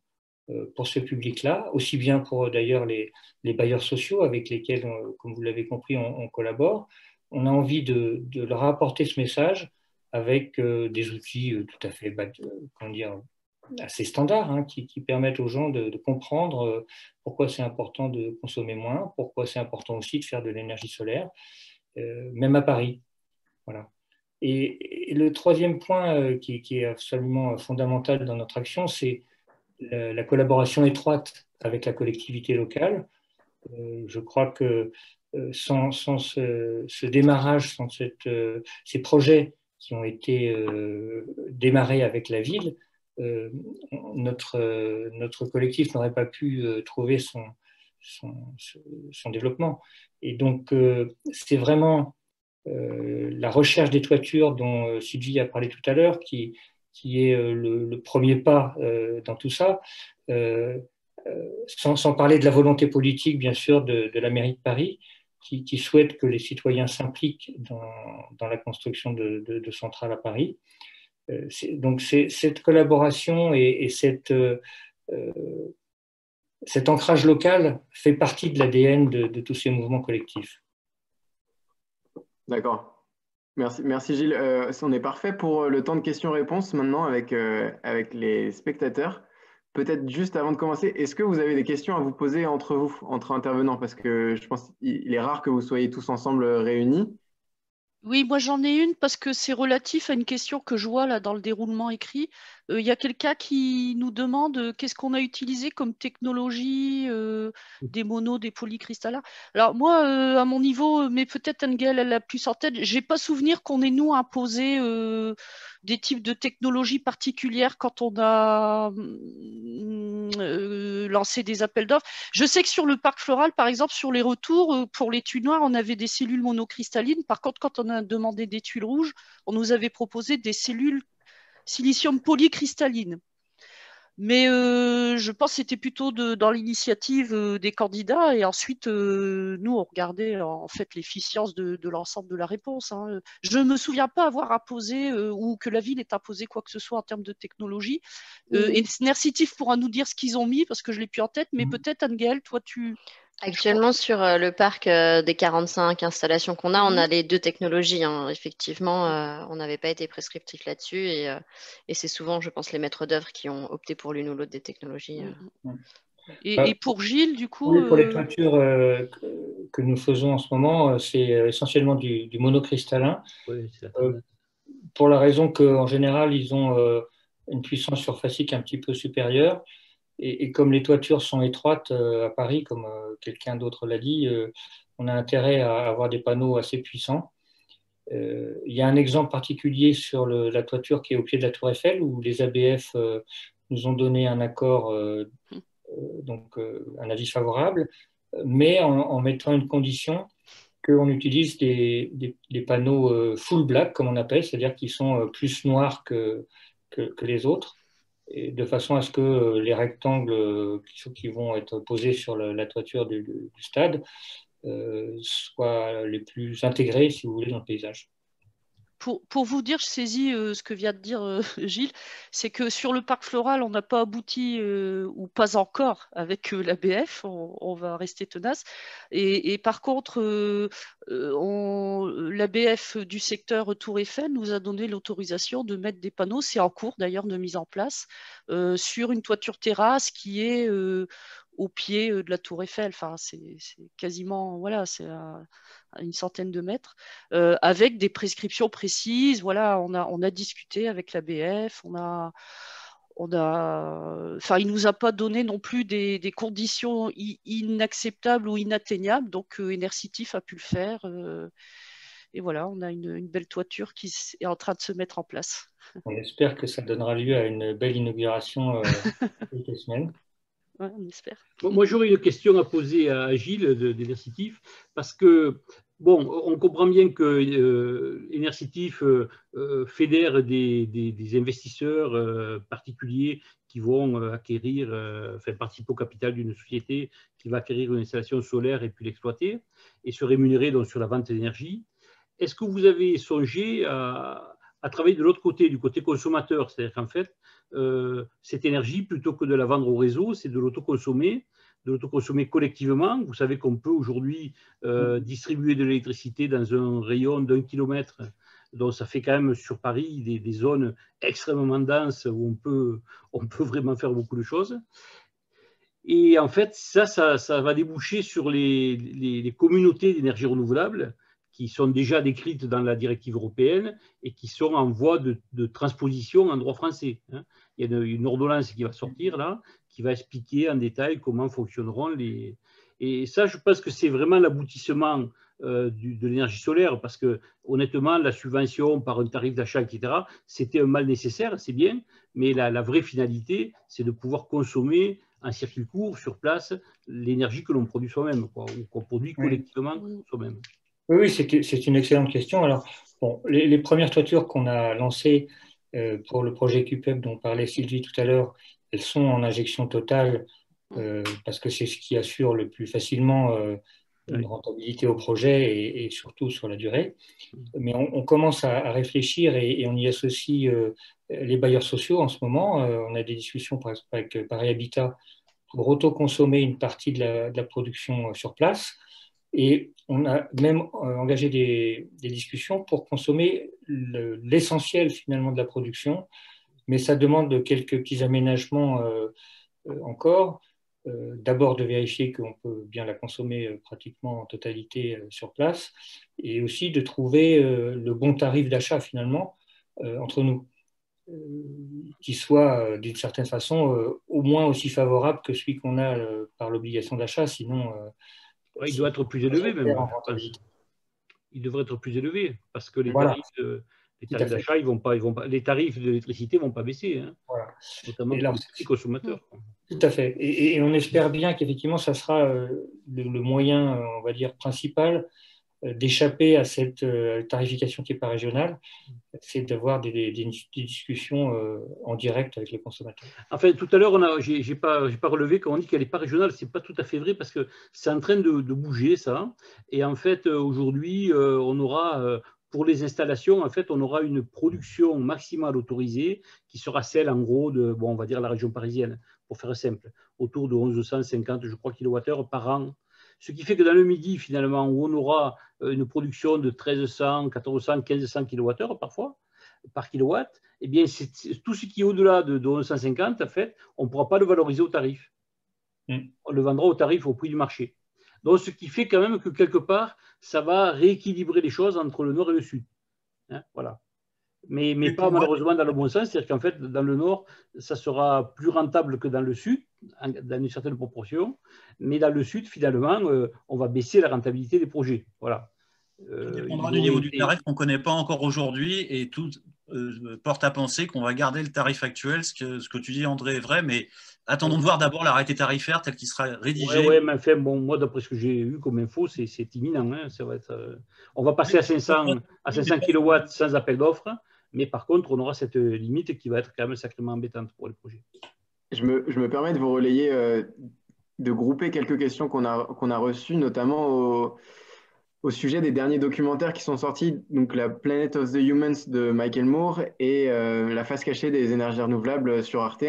pour ce public-là, aussi bien pour d'ailleurs les bailleurs sociaux avec lesquels, comme vous l'avez compris, on collabore. On a envie de leur apporter ce message avec des outils tout à fait, comment dire, assez standards, hein, qui permettent aux gens de comprendre pourquoi c'est important de consommer moins, pourquoi c'est important aussi de faire de l'énergie solaire, même à Paris. Voilà. Et le troisième point qui est absolument fondamental dans notre action, c'est la collaboration étroite avec la collectivité locale. Je crois que sans ce démarrage, sans ces projets qui ont été démarrés avec la ville, notre collectif n'aurait pas pu trouver son développement. Et donc, c'est vraiment la recherche des toitures dont Sylvie a parlé tout à l'heure qui est le premier pas dans tout ça, sans parler de la volonté politique, bien sûr, de la mairie de Paris, qui souhaite que les citoyens s'impliquent dans la construction de centrales à Paris. Donc, cette collaboration et cet ancrage local fait partie de l'ADN de tous ces mouvements collectifs. D'accord. Merci Gilles. On est parfait pour le temps de questions-réponses maintenant avec les spectateurs. Peut-être juste avant de commencer, est-ce que vous avez des questions à vous poser entre vous, entre intervenants? Parce que je pense qu'il est rare que vous soyez tous ensemble réunis. Oui, moi j'en ai une parce que c'est relatif à une question que je vois là dans le déroulement écrit. Il y a quelqu'un qui nous demande qu'est-ce qu'on a utilisé comme technologie, des monos, des polycristalins. Alors moi, à mon niveau, mais peut-être Angel, elle a plus en tête, j'ai pas souvenir qu'on ait nous imposé des types de technologies particulières quand on a lancé des appels d'offres. Je sais que sur le parc floral, par exemple, sur les retours, pour les tuiles noires, on avait des cellules monocristallines. Par contre, quand on a demandé des tuiles rouges, on nous avait proposé des cellules silicium polycristalline. Mais je pense que c'était plutôt dans l'initiative des candidats, et ensuite, nous, on regardait en fait l'efficience de l'ensemble de la réponse. Hein. Je ne me souviens pas avoir imposé ou que la ville ait imposé quoi que ce soit en termes de technologie. Et Nercitif pourra nous dire ce qu'ils ont mis, parce que je ne l'ai plus en tête, mais peut-être, Anne-Gaëlle, toi, tu... Actuellement, sur le parc des 45 installations qu'on a, on a les deux technologies. Hein. Effectivement, on n'avait pas été prescriptif là-dessus, et c'est souvent, je pense, les maîtres d'œuvre qui ont opté pour l'une ou l'autre des technologies. Et pour Gilles, du coup... Oui, pour les toitures que nous faisons en ce moment, c'est essentiellement du monocristallin. Oui, pour la raison qu'en général, ils ont une puissance surfacique un petit peu supérieure. Et comme les toitures sont étroites à Paris, comme quelqu'un d'autre l'a dit, on a intérêt à avoir des panneaux assez puissants. Il y a un exemple particulier sur la toiture qui est au pied de la Tour Eiffel, où les ABF nous ont donné un accord, donc un avis favorable, mais en mettant une condition, qu'on utilise des panneaux full black, comme on appelle, c'est-à-dire qui sont plus noirs que les autres, et de façon à ce que les rectangles qui vont être posés sur la toiture du stade soient les plus intégrés, si vous voulez, dans le paysage. Pour vous dire, je saisis ce que vient de dire Gilles, c'est que sur le parc floral, on n'a pas abouti, ou pas encore, avec l'ABF, on va rester tenace. Et par contre, l'ABF du secteur Tour Eiffel nous a donné l'autorisation de mettre des panneaux, c'est en cours d'ailleurs de mise en place, sur une toiture terrasse qui est au pied de la Tour Eiffel. Enfin, c'est quasiment, voilà, c'est à une centaine de mètres, avec des prescriptions précises. Voilà, on a discuté avec l'ABF, enfin, il nous a pas donné non plus des conditions inacceptables ou inatteignables, donc Enercitif a pu le faire. Et voilà, on a une belle toiture qui est en train de se mettre en place. On espère que ça donnera lieu à une belle inauguration quelques semaines. Ouais, on espère. Moi, j'aurais une question à poser à Gilles d'Enercitif, parce que, bon, on comprend bien que Enercitif fédère des investisseurs particuliers qui vont acquérir, enfin, participer au capital d'une société qui va acquérir une installation solaire et puis l'exploiter, et se rémunérer donc sur la vente d'énergie. Est-ce que vous avez songé à travailler de l'autre côté, du côté consommateur? C'est-à-dire qu'en fait, cette énergie, plutôt que de la vendre au réseau, c'est de l'autoconsommer collectivement. Vous savez qu'on peut aujourd'hui distribuer de l'électricité dans un rayon d'1 kilomètre. Donc, ça fait quand même sur Paris des zones extrêmement denses où on peut vraiment faire beaucoup de choses. Et en fait, ça va déboucher sur les communautés d'énergie renouvelable qui sont déjà décrites dans la directive européenne et qui sont en voie de transposition en droit français. Il y a une ordonnance qui va sortir là, qui va expliquer en détail comment fonctionneront les... Et ça, je pense que c'est vraiment l'aboutissement de l'énergie solaire, parce que honnêtement, la subvention par un tarif d'achat, etc., c'était un mal nécessaire, c'est bien, mais la vraie finalité, c'est de pouvoir consommer en circuit court, sur place, l'énergie que l'on produit soi-même, ou qu'on produit collectivement soi-même. Oui, c'est une excellente question. Alors, bon, les premières toitures qu'on a lancées pour le projet QPEP dont parlait Sylvie tout à l'heure, elles sont en injection totale parce que c'est ce qui assure le plus facilement une rentabilité au projet et surtout sur la durée. Mais on commence à réfléchir et on y associe les bailleurs sociaux en ce moment. On a des discussions par exemple avec Paris Habitat pour autoconsommer une partie de la production sur place. Et on a même engagé des discussions pour consommer l'essentiel finalement de la production, mais ça demande quelques petits aménagements encore. D'abord de vérifier qu'on peut bien la consommer pratiquement en totalité sur place, et aussi de trouver le bon tarif d'achat finalement entre nous, qui soit d'une certaine façon au moins aussi favorable que celui qu'on a par l'obligation d'achat, sinon... il doit être plus élevé même. Il devrait être plus élevé parce que les tarifs d'achat, les tarifs de l'électricité ne vont pas baisser, notamment pour les petits consommateurs. Tout à fait. Et on espère bien qu'effectivement, ça sera le moyen, on va dire, principal d'échapper à cette tarification qui n'est pas régionale, c'est d'avoir des discussions en direct avec les consommateurs. Enfin, tout à l'heure, je n'ai pas relevé quand on dit qu'elle n'est pas régionale, ce n'est pas tout à fait vrai parce que c'est en train de bouger ça. Et en fait, aujourd'hui, on aura, pour les installations, en fait, on aura une production maximale autorisée qui sera celle, en gros, de, bon, on va dire la région parisienne, pour faire simple, autour de 1150, je crois, kWh par an. Ce qui fait que dans le Midi, finalement, où on aura une production de 1300, 1400, 1500 kWh parfois, par kilowatt, eh bien, tout ce qui est au-delà de 1150, en fait, on ne pourra pas le valoriser au tarif. On le vendra au tarif au prix du marché. Donc, ce qui fait quand même que quelque part, ça va rééquilibrer les choses entre le Nord et le Sud. Voilà. Mais pas malheureusement dans le bon sens, c'est-à-dire qu'en fait, dans le Nord, ça sera plus rentable que dans le Sud, dans une certaine proportion, mais dans le Sud, finalement, on va baisser la rentabilité des projets. Voilà. Ça dépendra du niveau du tarif qu'on ne connaît pas encore aujourd'hui, et tout porte à penser qu'on va garder le tarif actuel. Ce que tu dis, André, est vrai, mais attendons de voir d'abord l'arrêté tarifaire tel qu'il sera rédigé. Oui, mais enfin, bon, moi, d'après ce que j'ai eu comme info, c'est imminent. Hein, ça va être, on va passer à 500 kW sans appel d'offres, mais par contre, on aura cette limite qui va être quand même sacrément embêtante pour les projets. Je me permets de vous relayer, de grouper quelques questions qu'on a reçues, notamment au sujet des derniers documentaires qui sont sortis, donc la Planet of the Humans de Michael Moore et la face cachée des énergies renouvelables sur Arte.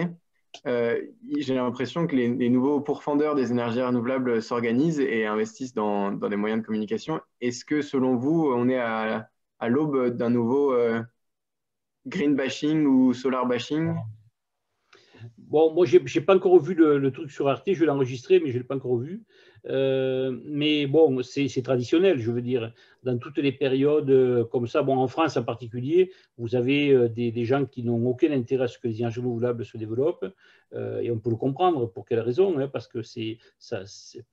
J'ai l'impression que les nouveaux pourfendeurs des énergies renouvelables s'organisent et investissent dans des moyens de communication. Est-ce que, selon vous, on est à l'aube d'un nouveau green bashing ou solar bashing? Bon, moi, je n'ai pas encore vu le truc sur Arte, je vais l'enregistrer, mais je ne l'ai pas encore vu. Mais bon, c'est traditionnel, je veux dire, dans toutes les périodes comme ça. Bon, en France en particulier, vous avez des gens qui n'ont aucun intérêt à ce que les énergies renouvelables se développent, et on peut le comprendre. Pour quelle raison, hein, parce que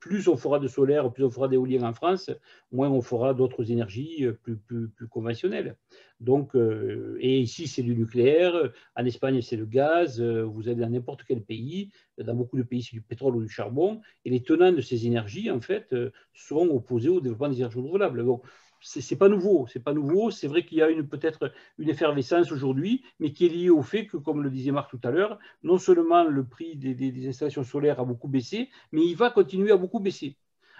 plus on fera de solaire, plus on fera d'éolien en France, moins on fera d'autres énergies plus conventionnelles. Donc, et ici, c'est du nucléaire, en Espagne, c'est le gaz, vous allez dans n'importe quel pays, dans beaucoup de pays, c'est du pétrole ou du charbon, et les tenants de ces énergies, en fait, sont opposés au développement des énergies renouvelables. Bon, c'est pas nouveau, c'est pas nouveau. C'est vrai qu'il y a peut-être une effervescence aujourd'hui, mais qui est liée au fait que, comme le disait Marc tout à l'heure, non seulement le prix des installations solaires a beaucoup baissé, mais il va continuer à beaucoup baisser.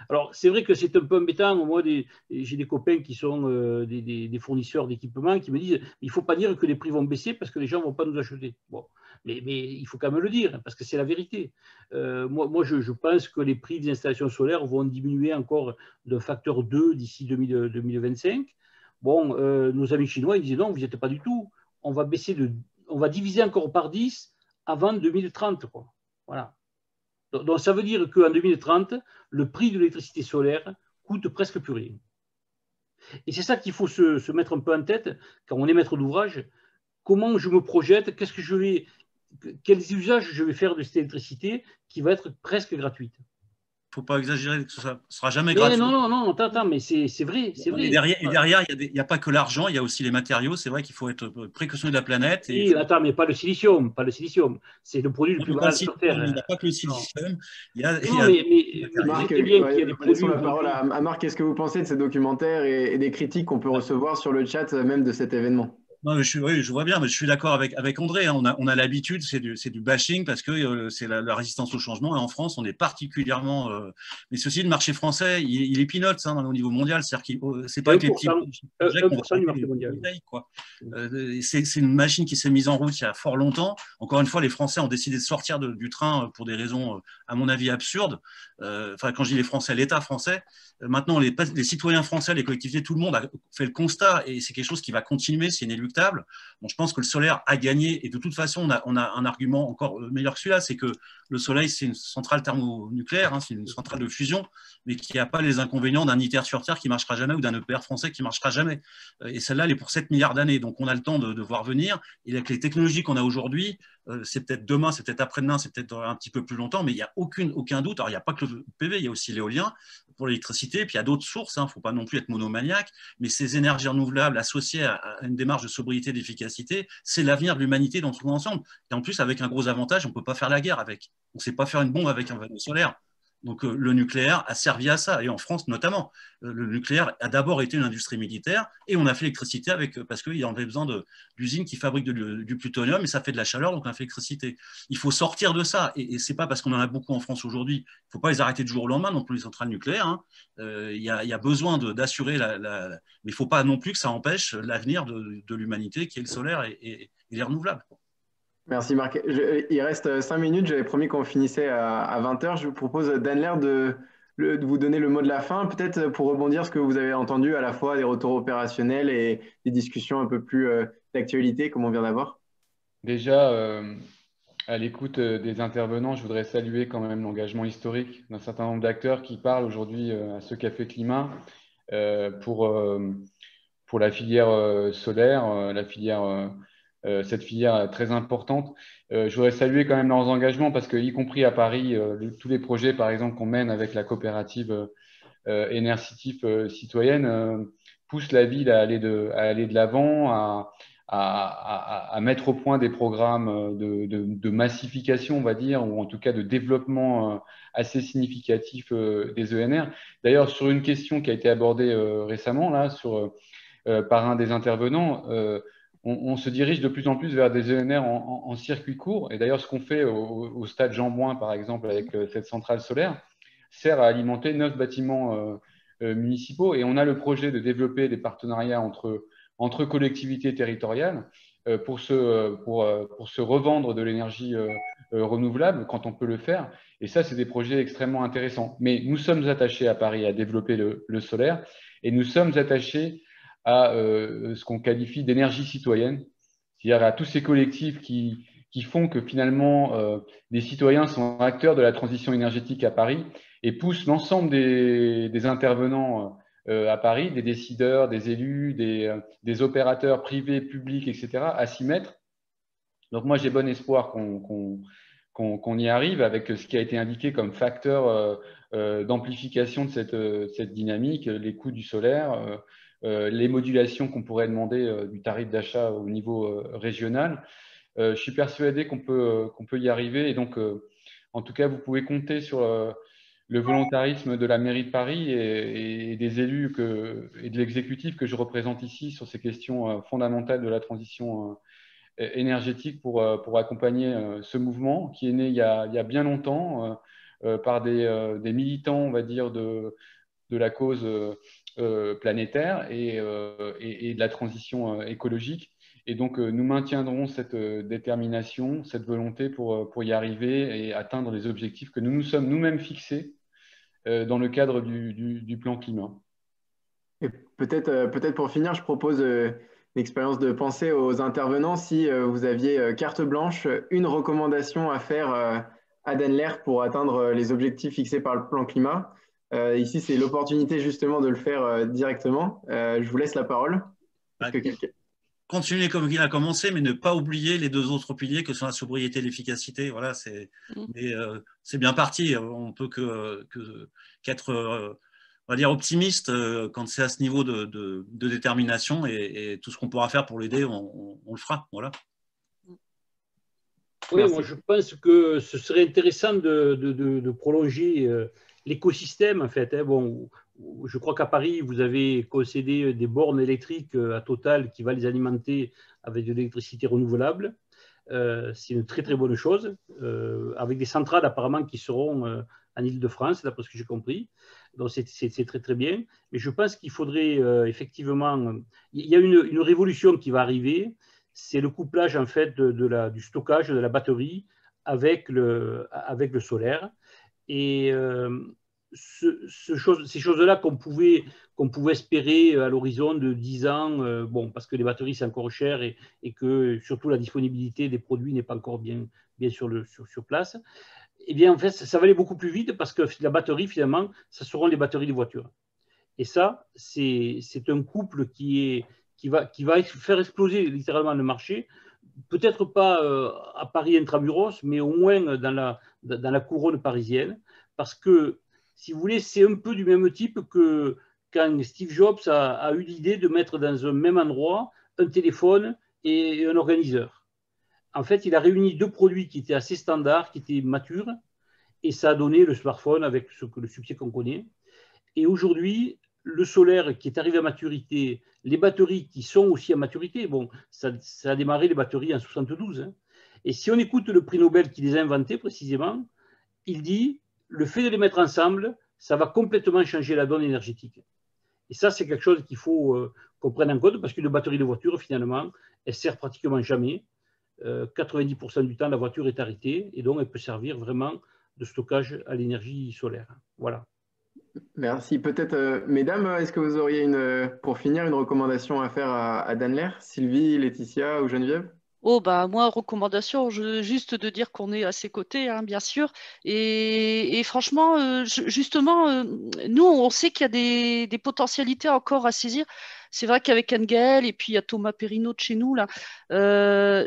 Alors, c'est vrai que c'est un peu embêtant. Moi, j'ai des copains qui sont des fournisseurs d'équipements qui me disent il ne faut pas dire que les prix vont baisser parce que les gens ne vont pas nous acheter. Bon. Mais il faut quand même le dire, parce que c'est la vérité. Moi, je pense que les prix des installations solaires vont diminuer encore d'un facteur 2 d'ici 2025. Bon, nos amis chinois, ils disaient non, vous n'y êtes pas du tout. On va diviser encore par 10 avant 2030. Quoi. Voilà. Donc, ça veut dire qu'en 2030, le prix de l'électricité solaire coûte presque plus rien. Et c'est ça qu'il faut se mettre un peu en tête quand on est maître d'ouvrage. Comment je me projette, quels usages je vais faire de cette électricité qui va être presque gratuite. Il ne faut pas exagérer, ça ne sera jamais gratuit. Non, attends, mais c'est vrai. Et derrière, il n'y a pas que l'argent, il y a aussi les matériaux. C'est vrai qu'il faut être précautionneux de la planète. Oui, attends, mais pas le silicium. C'est le produit le plus banal sur Terre. Il n'y a pas que le silicium. Marc, laissons la parole à Marc. Qu'est-ce que vous pensez de ces documentaires et des critiques qu'on peut recevoir sur le chat même de cet événement? Non, mais je vois bien, mais je suis d'accord avec André. Hein. On a l'habitude, c'est du bashing parce que c'est la résistance au changement. Et en France, on est particulièrement. Mais ceci, le marché français, il est peanuts au niveau mondial. C'est-à-dire que c'est pas avec les petits projets qu'on va faire les bouteilles, quoi. C'est une machine qui s'est mise en route il y a fort longtemps. Encore une fois, les Français ont décidé de sortir du train pour des raisons, à mon avis, absurdes. Enfin, quand je dis les Français, l'État français. Maintenant, les citoyens français, les collectivités, tout le monde a fait le constat et c'est quelque chose qui va continuer, c'est inéluctable. Bon, je pense que le solaire a gagné et de toute façon, on a un argument encore meilleur que celui-là, c'est que le soleil, c'est une centrale thermonucléaire, hein, c'est une centrale de fusion, mais qui n'a pas les inconvénients d'un ITER sur Terre qui ne marchera jamais ou d'un EPR français qui ne marchera jamais. Et celle-là, elle est pour 7 milliards d'années, donc on a le temps de voir venir. Et avec les technologies qu'on a aujourd'hui, c'est peut-être demain, c'est peut-être après-demain, c'est peut-être un petit peu plus longtemps, mais il n'y a aucun doute. Alors, il n'y a pas que le PV, il y a aussi l'éolien pour l'électricité, puis il y a d'autres sources, il ne faut pas non plus être monomaniaque, mais ces énergies renouvelables associées à une démarche de sobriété et d'efficacité, c'est l'avenir de l'humanité dans tout l'ensemble. Et en plus, avec un gros avantage, on ne peut pas faire la guerre avec. On ne sait pas faire une bombe avec un panneau solaire. Donc le nucléaire a servi à ça, et en France notamment. Le nucléaire a d'abord été une industrie militaire, et on a fait l'électricité parce qu'il y avait besoin d'usines qui fabriquent du plutonium, et ça fait de la chaleur, donc on a fait l'électricité. Il faut sortir de ça, et ce n'est pas parce qu'on en a beaucoup en France aujourd'hui. Il ne faut pas les arrêter du jour au lendemain, non plus les centrales nucléaires. Hein. Il y a besoin d'assurer mais il ne faut pas non plus que ça empêche l'avenir de l'humanité, qui est le solaire et les renouvelables. Merci Marc. Il reste 5 minutes, j'avais promis qu'on finissait à 20h. Je vous propose, Danler, de vous donner le mot de la fin, peut-être pour rebondir ce que vous avez entendu, à la fois des retours opérationnels et des discussions un peu plus d'actualité, comme on vient d'avoir. Déjà, à l'écoute des intervenants, je voudrais saluer quand même l'engagement historique d'un certain nombre d'acteurs qui parlent aujourd'hui à ce Café Climat pour la filière solaire, cette filière très importante. Je voudrais saluer quand même leurs engagements parce que, y compris à Paris, tous les projets, par exemple, qu'on mène avec la coopérative Énercitif citoyenne poussent la ville à aller de l'avant, à mettre au point des programmes de massification, on va dire, ou en tout cas de développement assez significatif des ENR. D'ailleurs, sur une question qui a été abordée récemment là, par un des intervenants, on se dirige de plus en plus vers des ENR en circuit court. Et d'ailleurs, ce qu'on fait au stade Jean-Bouin, par exemple, avec cette centrale solaire, sert à alimenter 9 bâtiments municipaux. Et on a le projet de développer des partenariats entre collectivités territoriales pour se revendre de l'énergie renouvelable quand on peut le faire. Et ça, c'est des projets extrêmement intéressants. Mais nous sommes attachés à Paris à développer le solaire et nous sommes attachés à ce qu'on qualifie d'énergie citoyenne, c'est-à-dire à tous ces collectifs qui font que finalement des citoyens sont acteurs de la transition énergétique à Paris et poussent l'ensemble des intervenants à Paris, des décideurs, des élus, des opérateurs privés, publics, etc., à s'y mettre. Donc moi, j'ai bon espoir qu'on y arrive avec ce qui a été indiqué comme facteur d'amplification de cette dynamique, les coûts du solaire, les modulations qu'on pourrait demander du tarif d'achat au niveau régional. Je suis persuadé qu'on peut y arriver. Et donc, en tout cas, vous pouvez compter sur le volontarisme de la mairie de Paris et des élus et de l'exécutif que je représente ici sur ces questions fondamentales de la transition énergétique pour accompagner ce mouvement qui est né il y a bien longtemps par des militants, on va dire, de la cause planétaire et de la transition écologique. Et donc, nous maintiendrons cette détermination, cette volonté pour y arriver et atteindre les objectifs que nous nous sommes nous-mêmes fixés dans le cadre du plan climat. Et peut-être pour finir, je propose une expérience de pensée aux intervenants. Si vous aviez carte blanche, une recommandation à faire à Daneler pour atteindre les objectifs fixés par le plan climat. Ici, c'est l'opportunité justement de le faire directement. Je vous laisse la parole. Continuer comme il a commencé, mais ne pas oublier les 2 autres piliers que sont la sobriété et l'efficacité. Voilà, c'est bien parti. On peut qu'être, on va dire, optimiste quand c'est à ce niveau de détermination et tout ce qu'on pourra faire pour l'aider, on le fera. Voilà. Oui, moi je pense que ce serait intéressant de prolonger l'écosystème en fait. Hein. Bon, je crois qu'à Paris, vous avez concédé des bornes électriques à Total qui va les alimenter avec de l'électricité renouvelable. C'est une très très bonne chose, avec des centrales apparemment qui seront en Île-de-France, d'après ce que j'ai compris. Donc c'est très très bien. Mais je pense qu'il faudrait effectivement… Il y a une révolution qui va arriver, c'est le couplage en fait du stockage de la batterie avec le solaire. Et ces choses-là qu'on pouvait espérer à l'horizon de 10 ans, bon, parce que les batteries c'est encore cher et que surtout la disponibilité des produits n'est pas encore bien sur place, eh bien en fait ça va aller beaucoup plus vite parce que la batterie finalement, ça seront les batteries de voitures. Et ça, c'est un couple qui va faire exploser littéralement le marché, peut-être pas à Paris intramuros, mais au moins dans la couronne parisienne, parce que, si vous voulez, c'est un peu du même type que quand Steve Jobs a eu l'idée de mettre dans un même endroit un téléphone et un organiseur. En fait, il a réuni 2 produits qui étaient assez standards, qui étaient matures, et ça a donné le smartphone avec le succès qu'on connaît. Et aujourd'hui, le solaire qui est arrivé à maturité, les batteries qui sont aussi à maturité, bon, ça a démarré les batteries en 72. Hein. Et si on écoute le prix Nobel qui les a inventées précisément, il dit le fait de les mettre ensemble, ça va complètement changer la donne énergétique. Et ça, c'est quelque chose qu'il faut qu'on prenne en compte parce qu'une batterie de voiture, finalement, elle sert pratiquement jamais. 90% du temps, la voiture est arrêtée et donc elle peut servir vraiment de stockage à l'énergie solaire. Voilà. Merci. Peut-être, mesdames, est-ce que vous auriez pour finir une recommandation à faire à Daneler, Sylvie, Laetitia ou Geneviève? Oh, bah, moi, recommandation, juste de dire qu'on est à ses côtés, hein, bien sûr. Et franchement, justement, nous, on sait qu'il y a des potentialités encore à saisir. c'est vrai qu'avec Anne-Gaëlle et puis il y a Thomas Perrineau de chez nous, là,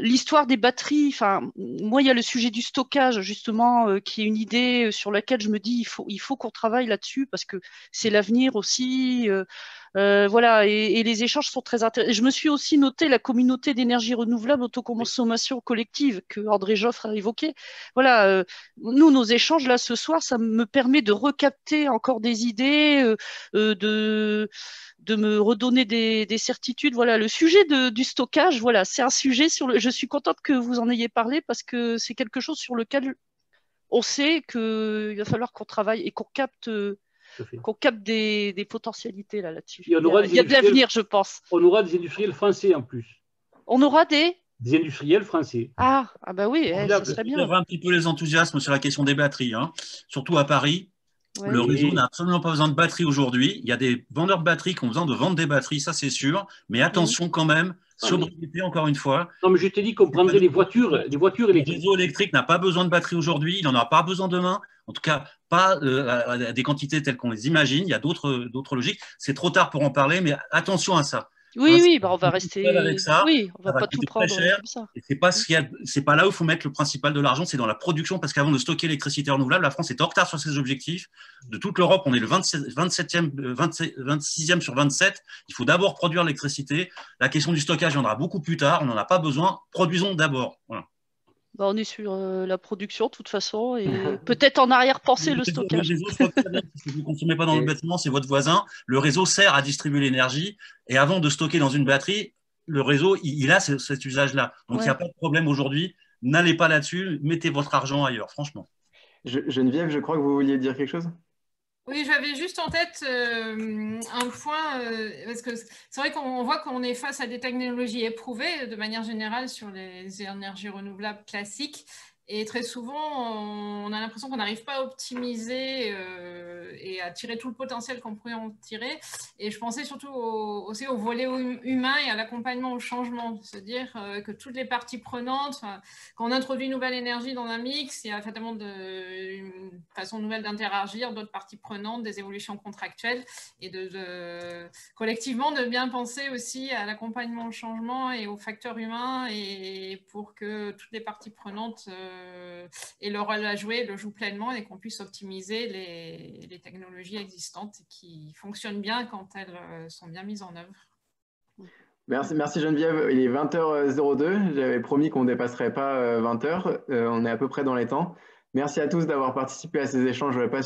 l'histoire des batteries, enfin, moi, il y a le sujet du stockage, justement, qui est une idée sur laquelle je me dis, il faut qu'on travaille là-dessus parce que c'est l'avenir aussi. Voilà, et les échanges sont très intéressants. Je me suis aussi noté la communauté d'énergie renouvelable, autoconsommation collective que André Joffre a évoqué. Voilà, nous, nos échanges là ce soir, ça me permet de recapter encore des idées, de me redonner des certitudes. Voilà, le sujet du stockage, voilà, c'est un sujet je suis contente que vous en ayez parlé parce que c'est quelque chose sur lequel on sait qu'il va falloir qu'on travaille et qu'on capte des potentialités là-dessus. Il y a de l'avenir, je pense. On aura des industriels français en plus. On aura des industriels français. Ah bah oui, ça serait bien. Il y aura un petit peu les enthousiasmes sur la question des batteries, hein. Surtout à Paris. Ouais. Le réseau n'a absolument pas besoin de batteries aujourd'hui. Il y a des vendeurs de batteries qui ont besoin de vendre des batteries, ça c'est sûr. Mais attention quand même, sobriété encore une fois. Non, mais je t'ai dit qu'on prendrait les voitures électriques. Le réseau électrique n'a pas besoin de batteries aujourd'hui, il n'en aura pas besoin demain. En tout cas, pas à des quantités telles qu'on les imagine. Il y a d'autres logiques. C'est trop tard pour en parler, mais attention à ça. Oui, bah on va rester avec ça. Oui, on va pas tout prendre cher, comme ça. C'est pas là où il faut mettre le principal de l'argent, c'est dans la production, parce qu'avant de stocker l'électricité renouvelable, la France est en retard sur ses objectifs. De toute l'Europe, on est le 26e sur 27. Il faut d'abord produire l'électricité. La question du stockage viendra beaucoup plus tard. On n'en a pas besoin. Produisons d'abord. Voilà. Bah, on est sur la production de toute façon et peut-être en arrière-pensée le stockage. Le réseau, je crois que si vous ne consommez pas dans le bâtiment, c'est votre voisin. Le réseau sert à distribuer l'énergie et avant de stocker dans une batterie, le réseau, il a cet usage-là. Donc, il n'y a pas de problème aujourd'hui. N'allez pas là-dessus. Mettez votre argent ailleurs, franchement. Geneviève, je crois que vous vouliez dire quelque chose ? Oui, j'avais juste en tête un point, parce que c'est vrai qu'on voit qu'on est face à des technologies éprouvées de manière générale sur les énergies renouvelables classiques. Et très souvent, on a l'impression qu'on n'arrive pas à optimiser et à tirer tout le potentiel qu'on pourrait en tirer. Et je pensais surtout aussi au volet humain et à l'accompagnement au changement. C'est-à-dire que toutes les parties prenantes, quand on introduit une nouvelle énergie dans un mix, il y a fatalement une façon nouvelle d'interagir, d'autres parties prenantes, des évolutions contractuelles et collectivement de bien penser aussi à l'accompagnement au changement et aux facteurs humains et pour que toutes les parties prenantes et le rôle à jouer le joue pleinement et qu'on puisse optimiser les technologies existantes qui fonctionnent bien quand elles sont bien mises en œuvre. Merci Geneviève. Il est 20h02. J'avais promis qu'on ne dépasserait pas 20h. On est à peu près dans les temps. Merci à tous d'avoir participé à ces échanges passionnants.